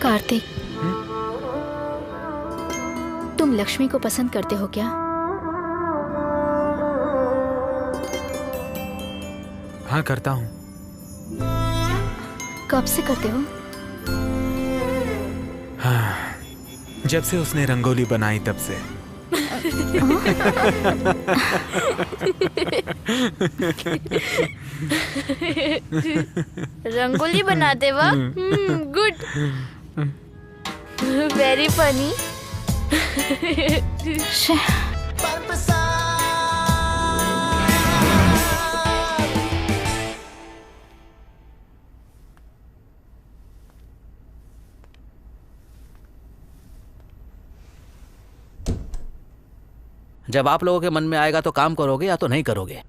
Speaker 3: कार्तिक, तुम लक्ष्मी को पसंद करते हो क्या?
Speaker 7: हाँ, करता हूँ।
Speaker 3: कब से करते हो?
Speaker 7: हाँ, जब से उसने रंगोली बनाई तब से।
Speaker 10: रंगोली बनाते वह गुड, वेरी फनी।
Speaker 11: जब आप लोगों के मन में आएगा तो काम करोगे या तो नहीं करोगे।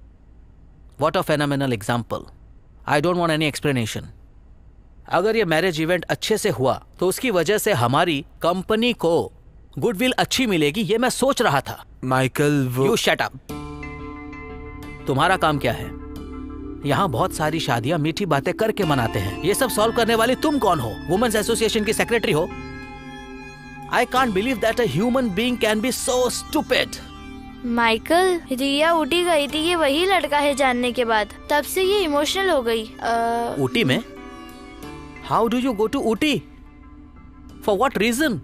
Speaker 11: What a phenomenal example. I don't want any explanation. अगर ये मैरिज इवेंट अच्छे से हुआ तो उसकी वजह से हमारी कंपनी को गुडविल अच्छी मिलेगी, ये मैं सोच रहा था।
Speaker 7: माइकल वो
Speaker 11: You shut up. तुम्हारा काम क्या है? यहाँ बहुत सारी शादियां मीठी बातें करके मनाते हैं। ये सब सॉल्व करने वाली तुम कौन हो? वुमेन्स एसोसिएशन की सेक्रेटरी हो? I can't believe that a human being can be so stupid.
Speaker 10: Michael, Riya Ooty गई थी, ये वही लड़का है जानने के बाद तब से ये इमोशनल हो गई।
Speaker 11: ऊटी में? How do you go to Ooty? For what reason?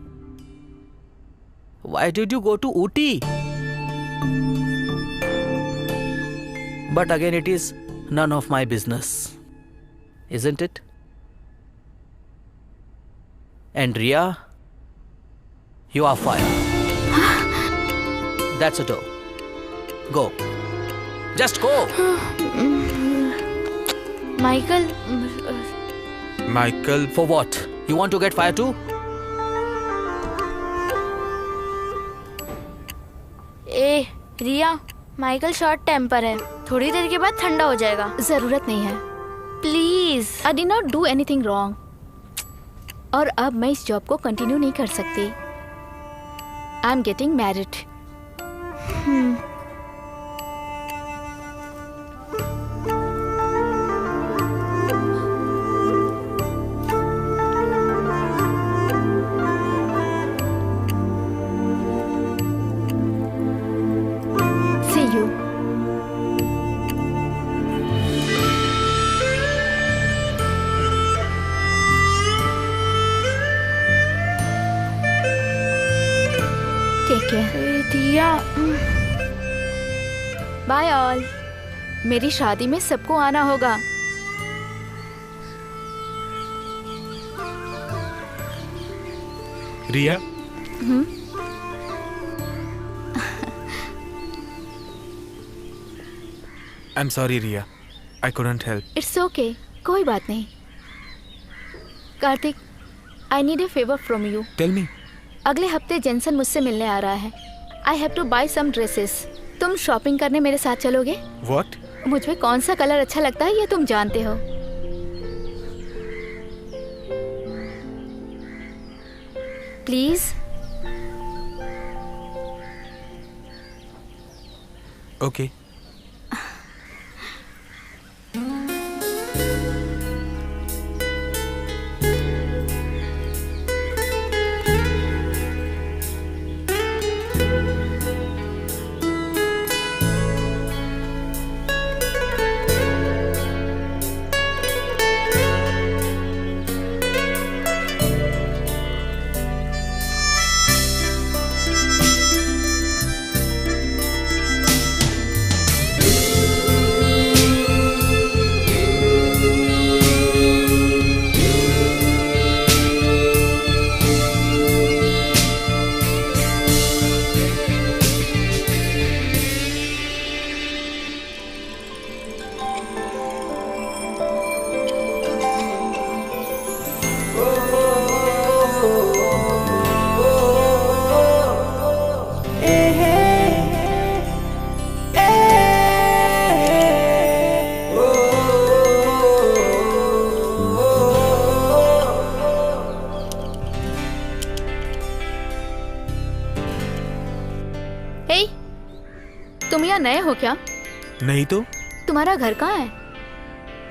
Speaker 11: Why did you go to Ooty? But again, it is none of my business, isn't it? And Riya, you are fired. That's a door. Go. Just go.
Speaker 10: Michael,
Speaker 7: Michael
Speaker 11: For what? You want to get fired too?
Speaker 10: ए Riya, Michael short temper है, थोड़ी देर के बाद ठंडा हो जाएगा।
Speaker 3: जरूरत नहीं है।
Speaker 10: Please.
Speaker 3: I did not do anything wrong. और अब मैं इस जॉब को कंटिन्यू नहीं कर सकती। I am getting married. See you. Take care.
Speaker 10: Riya,
Speaker 3: bye all. मेरी शादी में सबको आना होगा।
Speaker 7: Riya, I am sorry Riya, I couldn't help.
Speaker 3: It's okay, कोई बात नहीं। Kartik, I need a favour from you.
Speaker 7: Tell me.
Speaker 3: अगले हफ्ते जेंसन मुझसे मिलने आ रहा है। I have to buy some dresses. तुम शॉपिंग करने मेरे साथ चलोगे?
Speaker 7: व्हाट?
Speaker 3: मुझ में कौन सा कलर अच्छा लगता है ये तुम जानते हो। प्लीज।
Speaker 7: ओके।
Speaker 3: तुम यहाँ नए हो क्या?
Speaker 7: नहीं तो।
Speaker 3: तुम्हारा घर कहाँ है?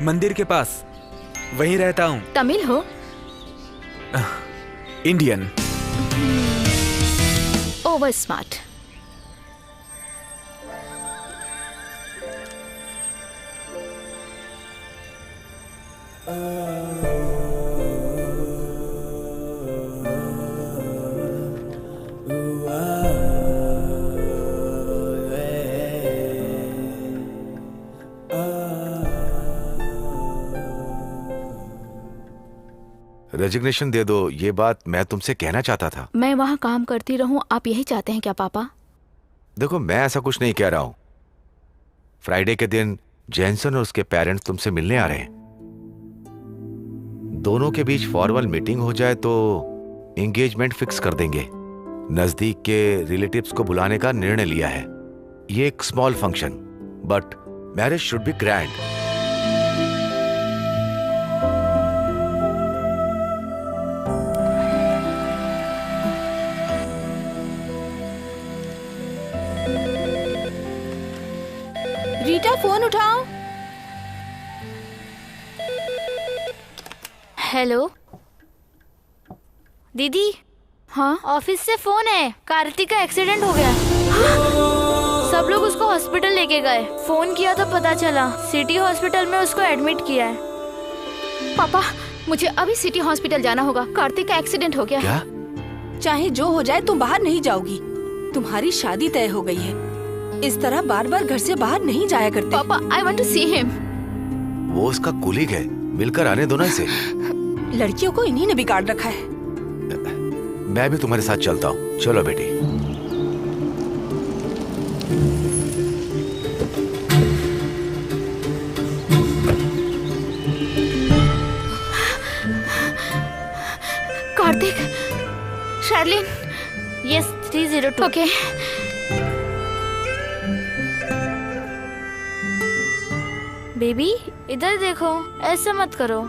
Speaker 7: मंदिर के पास, वहीं रहता हूँ।
Speaker 3: तमिल हो?
Speaker 7: इंडियन।
Speaker 3: Over smart.
Speaker 2: रेजिग्नेशन दे दो, ये बात मैं तुमसे कहना चाहता था।
Speaker 3: मैं वहाँ काम करती रहूं, आप यही चाहते हैं क्या पापा?
Speaker 2: देखो, मैं ऐसा कुछ नहीं कह रहा हूं। फ्राइडे के दिन जेंसन और उसके पेरेंट्स तुमसे मिलने आ रहे हैं। दोनों के बीच फॉर्मल मीटिंग हो जाए तो एंगेजमेंट फिक्स कर देंगे। नजदीक के रिलेटिव्स को बुलाने का निर्णय लिया है। ये एक small function, but marriage should be grand.
Speaker 1: Rita, phone उठाओ।
Speaker 10: हेलो दीदी। हाँ, ऑफिस से फोन है, कार्तिक का एक्सीडेंट हो गया। सब लोग उसको हॉस्पिटल लेके गए। फोन किया तो पता चला सिटी हॉस्पिटल में उसको एडमिट किया है।
Speaker 3: पापा, मुझे अभी सिटी हॉस्पिटल जाना होगा। कार्तिक का एक्सीडेंट हो गया।
Speaker 2: क्या?
Speaker 1: चाहे जो हो जाए तुम बाहर नहीं जाओगी। तुम्हारी शादी तय हो गई है। इस तरह बार बार घर से बाहर नहीं जाया करते।
Speaker 3: पापा, I want to see him.
Speaker 2: वो उसका कुलीग है, मिलकर आने दो ना इसे।
Speaker 1: लड़कियों को इन्हीं ने बिगाड़ रखा है।
Speaker 2: मैं भी तुम्हारे साथ चलता हूँ। चलो बेटी।
Speaker 3: Kartik, Charlene.
Speaker 10: Yes, 302।
Speaker 3: Okay.
Speaker 10: Baby इधर देखो, ऐसे मत करो।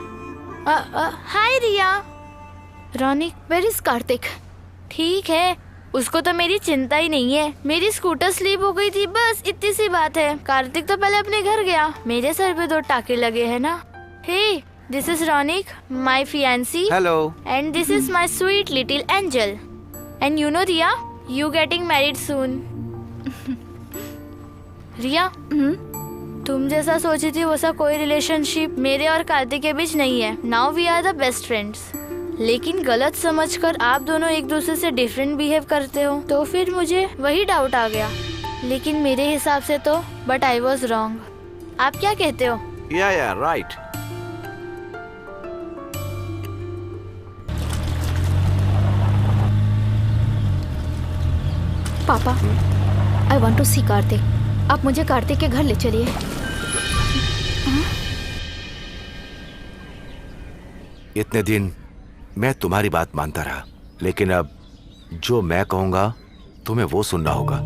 Speaker 10: Hi Riya. Ronik,
Speaker 3: where is Kartik?
Speaker 10: ठीक है, उसको तो मेरी चिंता ही नहीं है। मेरी स्कूटर स्लिप हो गई थी, बस इतनी सी बात है। कार्तिक तो पहले अपने घर गया। मेरे सर पे 2 टाके लगे हैं ना। Hey, this is Ronik, my fiancee.
Speaker 9: Hello.
Speaker 10: And this is my sweet little angel. And you know Riya, you getting married soon. Riya, तुम जैसा सोची थी वैसा कोई रिलेशनशिप मेरे और कार्तिक के बीच नहीं है। Now we are the best friends. लेकिन गलत समझकर आप दोनों एक दूसरे से डिफरेंट बिहेव करते हो, तो फिर मुझे वही डाउट आ गया। लेकिन मेरे हिसाब से तो बट आई वॉज रॉन्ग। आप क्या कहते हो?
Speaker 9: या राइट।
Speaker 3: पापा, आई वांट टू सी कार्तिक। आप मुझे कार्तिक के घर ले चलिए।
Speaker 2: इतने दिन मैं तुम्हारी बात मानता रहा, लेकिन अब जो मैं कहूंगा तुम्हें वो सुनना होगा।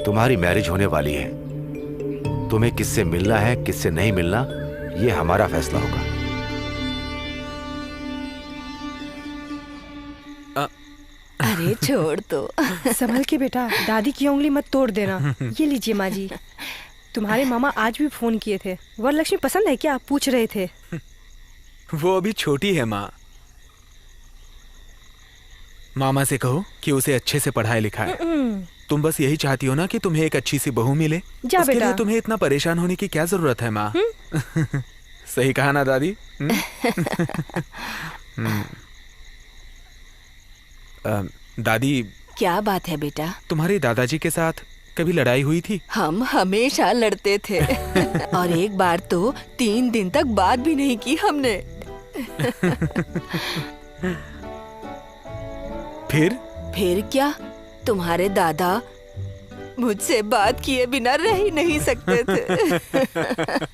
Speaker 2: तुम्हारी मैरिज होने वाली है। तुम्हें किससे मिलना है, किससे नहीं मिलना, ये हमारा फैसला होगा।
Speaker 1: अरे छोड़ दो।
Speaker 6: संभल के बेटा, दादी की उंगली मत तोड़ देना। ये लीजिए माँ जी। तुम्हारे मामा आज भी फोन किए थे। वरलक्ष्मी पसंद है क्या, पूछ रहे थे।
Speaker 7: वो अभी छोटी है माँ। मामा से कहो कि उसे अच्छे से पढ़ाए लिखाए। तुम बस यही चाहती हो ना कि तुम्हें एक अच्छी सी बहू मिले।
Speaker 6: जा
Speaker 7: उसके
Speaker 6: बेटा।
Speaker 7: लिए तुम्हें इतना परेशान होने की क्या जरूरत है माँ? सही कहा ना दादी? दादी,
Speaker 1: क्या बात है बेटा?
Speaker 7: तुम्हारे दादाजी के साथ कभी लड़ाई हुई थी? हम
Speaker 1: हमेशा लड़ते थे। और एक बार तो 3 दिन तक बात भी नहीं की हमने। फिर क्या, तुम्हारे दादा मुझसे बात किए बिना रह ही नहीं सकते थे।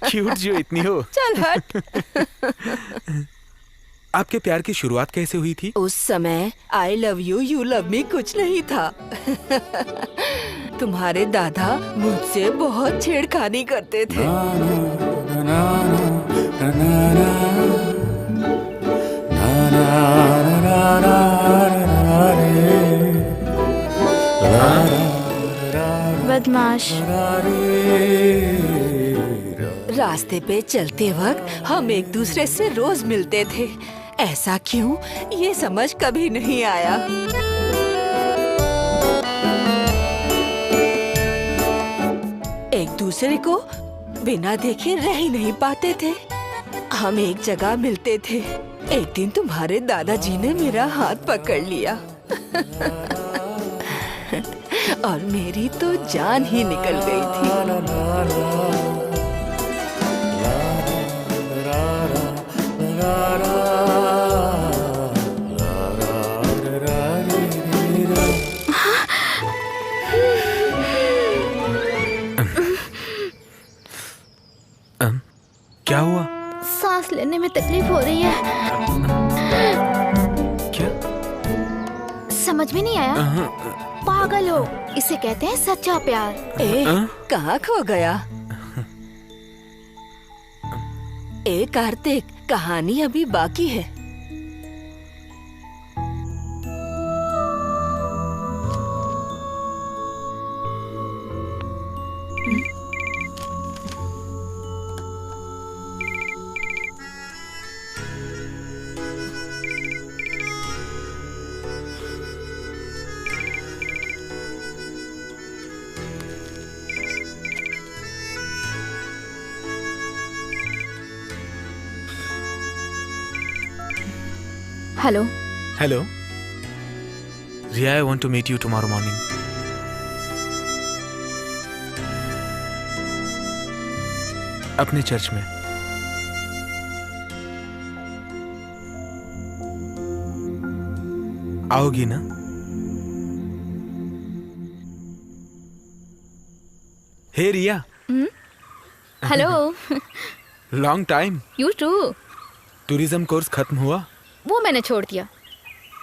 Speaker 7: क्यूट जो इतनी हो।
Speaker 1: चल हट।
Speaker 7: आपके प्यार की शुरुआत कैसे हुई थी?
Speaker 1: उस समय I love you, you love me कुछ नहीं था। तुम्हारे दादा मुझसे बहुत छेड़खानी करते थे।
Speaker 10: बदमाश।
Speaker 1: रास्ते पे चलते वक्त हम एक दूसरे से रोज मिलते थे। ऐसा क्यों, ये समझ कभी नहीं आया। एक दूसरे को बिना देखे रह ही नहीं पाते थे। हम एक जगह मिलते थे। एक दिन तुम्हारे दादाजी ने मेरा हाथ पकड़ लिया। और मेरी तो जान ही निकल गई थी।
Speaker 7: क्या हुआ?
Speaker 3: सांस लेने में तकलीफ हो रही है।
Speaker 7: क्या?
Speaker 3: समझ में नहीं आया? पागल हो, इसे कहते हैं सच्चा प्यार।
Speaker 1: कहाँ खो गया? कार्तिक, कहानी अभी बाकी है।
Speaker 3: Hello.
Speaker 7: Hello Riya, I want to meet you tomorrow morning. अपने चर्च में। आओगी ना? Hey Riya.
Speaker 3: Hello.
Speaker 7: Long time.
Speaker 3: You too.
Speaker 7: Tourism course खत्म हुआ?
Speaker 3: वो मैंने छोड़ दिया।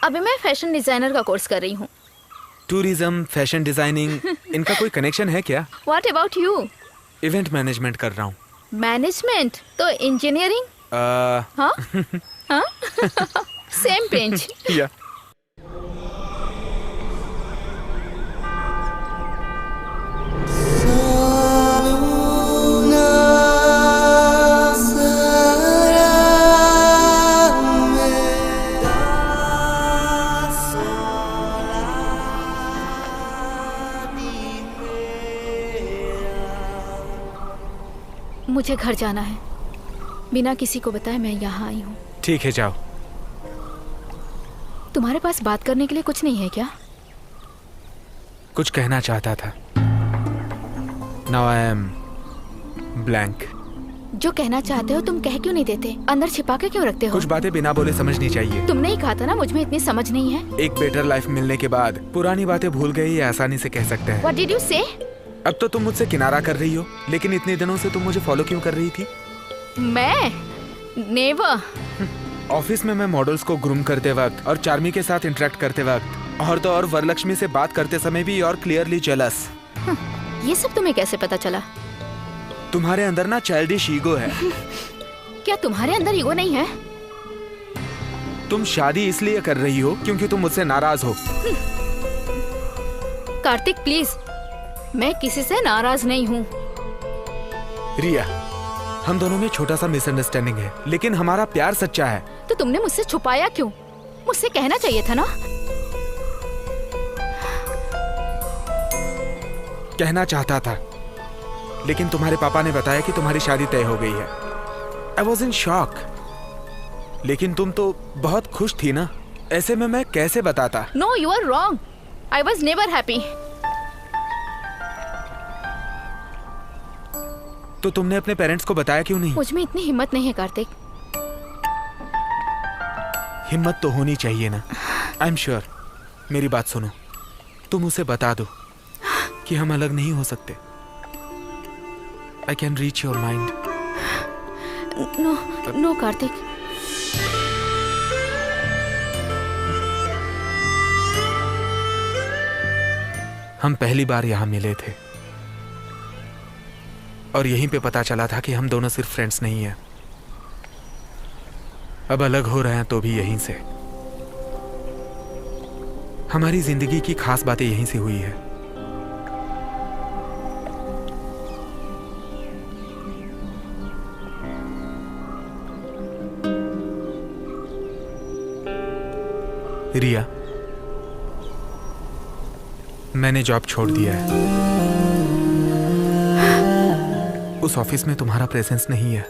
Speaker 3: अभी मैं फैशन डिजाइनर का कोर्स कर रही हूँ।
Speaker 7: टूरिज्म, फैशन डिजाइनिंग, इनका कोई कनेक्शन है क्या?
Speaker 3: What about you?
Speaker 7: Event management कर रहा हूँ।
Speaker 3: मैनेजमेंट तो इंजीनियरिंग। हाँ हाँ सेम पेंच।
Speaker 7: या
Speaker 3: मुझे घर जाना है। बिना किसी को बताए मैं यहाँ आई हूँ।
Speaker 7: ठीक है, जाओ।
Speaker 3: तुम्हारे पास बात करने के लिए कुछ नहीं है क्या?
Speaker 7: कुछ कहना चाहता था। Now I am blank.
Speaker 3: जो कहना चाहते हो तुम कह क्यों नहीं देते? अंदर छिपा के क्यों रखते हो?
Speaker 7: कुछ बातें बिना बोले समझनी चाहिए।
Speaker 3: तुमने ही कहा था ना मुझ में इतनी समझ नहीं है।
Speaker 7: एक बेटर लाइफ मिलने के बाद पुरानी बातें भूल गई, ये आसानी से कह सकते हैं।
Speaker 3: What did you say?
Speaker 7: अब तो तुम मुझसे किनारा कर रही हो, लेकिन इतने दिनों से तुम मुझे फॉलो क्यों कर रही थी?
Speaker 3: मैं नेवर।
Speaker 7: ऑफिस में मैं मॉडल्स को ग्रूम करते वक्त और चार्मी के साथ इंटरेक्ट करते वक्त और तो और वरलक्ष्मी से बात करते समय भी और क्लियरली जेलस।
Speaker 3: ये सब तुम्हें कैसे पता चला?
Speaker 7: तुम्हारे अंदर ना चाइल्डिश ईगो है।
Speaker 3: क्या तुम्हारे अंदर ईगो नहीं है?
Speaker 7: तुम शादी इसलिए कर रही हो क्योंकि तुम मुझसे नाराज हो।
Speaker 3: कार्तिक प्लीज, मैं किसी से नाराज नहीं हूँ।
Speaker 7: रिया, हम दोनों में छोटा सा मिसअंडरस्टैंडिंग है, लेकिन हमारा प्यार सच्चा है।
Speaker 3: तो तुमने मुझसे छुपाया क्यों? मुझसे कहना चाहिए था ना।
Speaker 7: कहना चाहता था, लेकिन तुम्हारे पापा ने बताया कि तुम्हारी शादी तय हो गई है। I was in shock. लेकिन तुम तो बहुत खुश थी ना, ऐसे में मैं कैसे बताता?
Speaker 3: No, you are wrong. I was never happy.
Speaker 7: तो तुमने अपने पेरेंट्स को बताया क्यों नहीं?
Speaker 3: मुझ में इतनी हिम्मत नहीं है कार्तिक।
Speaker 7: हिम्मत तो होनी चाहिए ना। I am sure. मेरी बात सुनो, तुम उसे बता दो कि हम अलग नहीं हो सकते। I can reach your mind.
Speaker 3: No no Kartik.
Speaker 7: हम पहली बार यहाँ मिले थे और यहीं पे पता चला था कि हम दोनों सिर्फ फ्रेंड्स नहीं हैं। अब अलग हो रहे हैं तो भी यहीं से। हमारी जिंदगी की खास बातें यहीं से हुई है। रिया, मैंने जॉब छोड़ दिया है। उस ऑफिस में तुम्हारा प्रेजेंस नहीं है,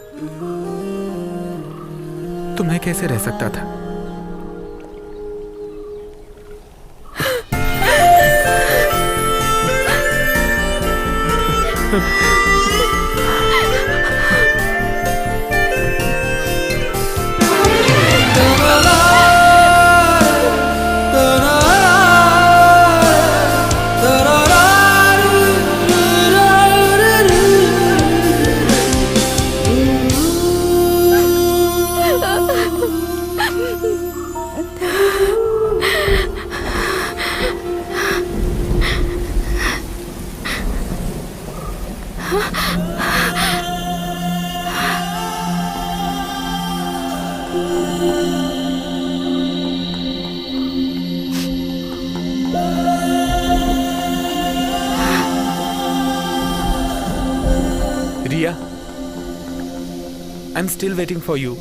Speaker 7: तो मैं कैसे रह सकता था? Am still waiting for you.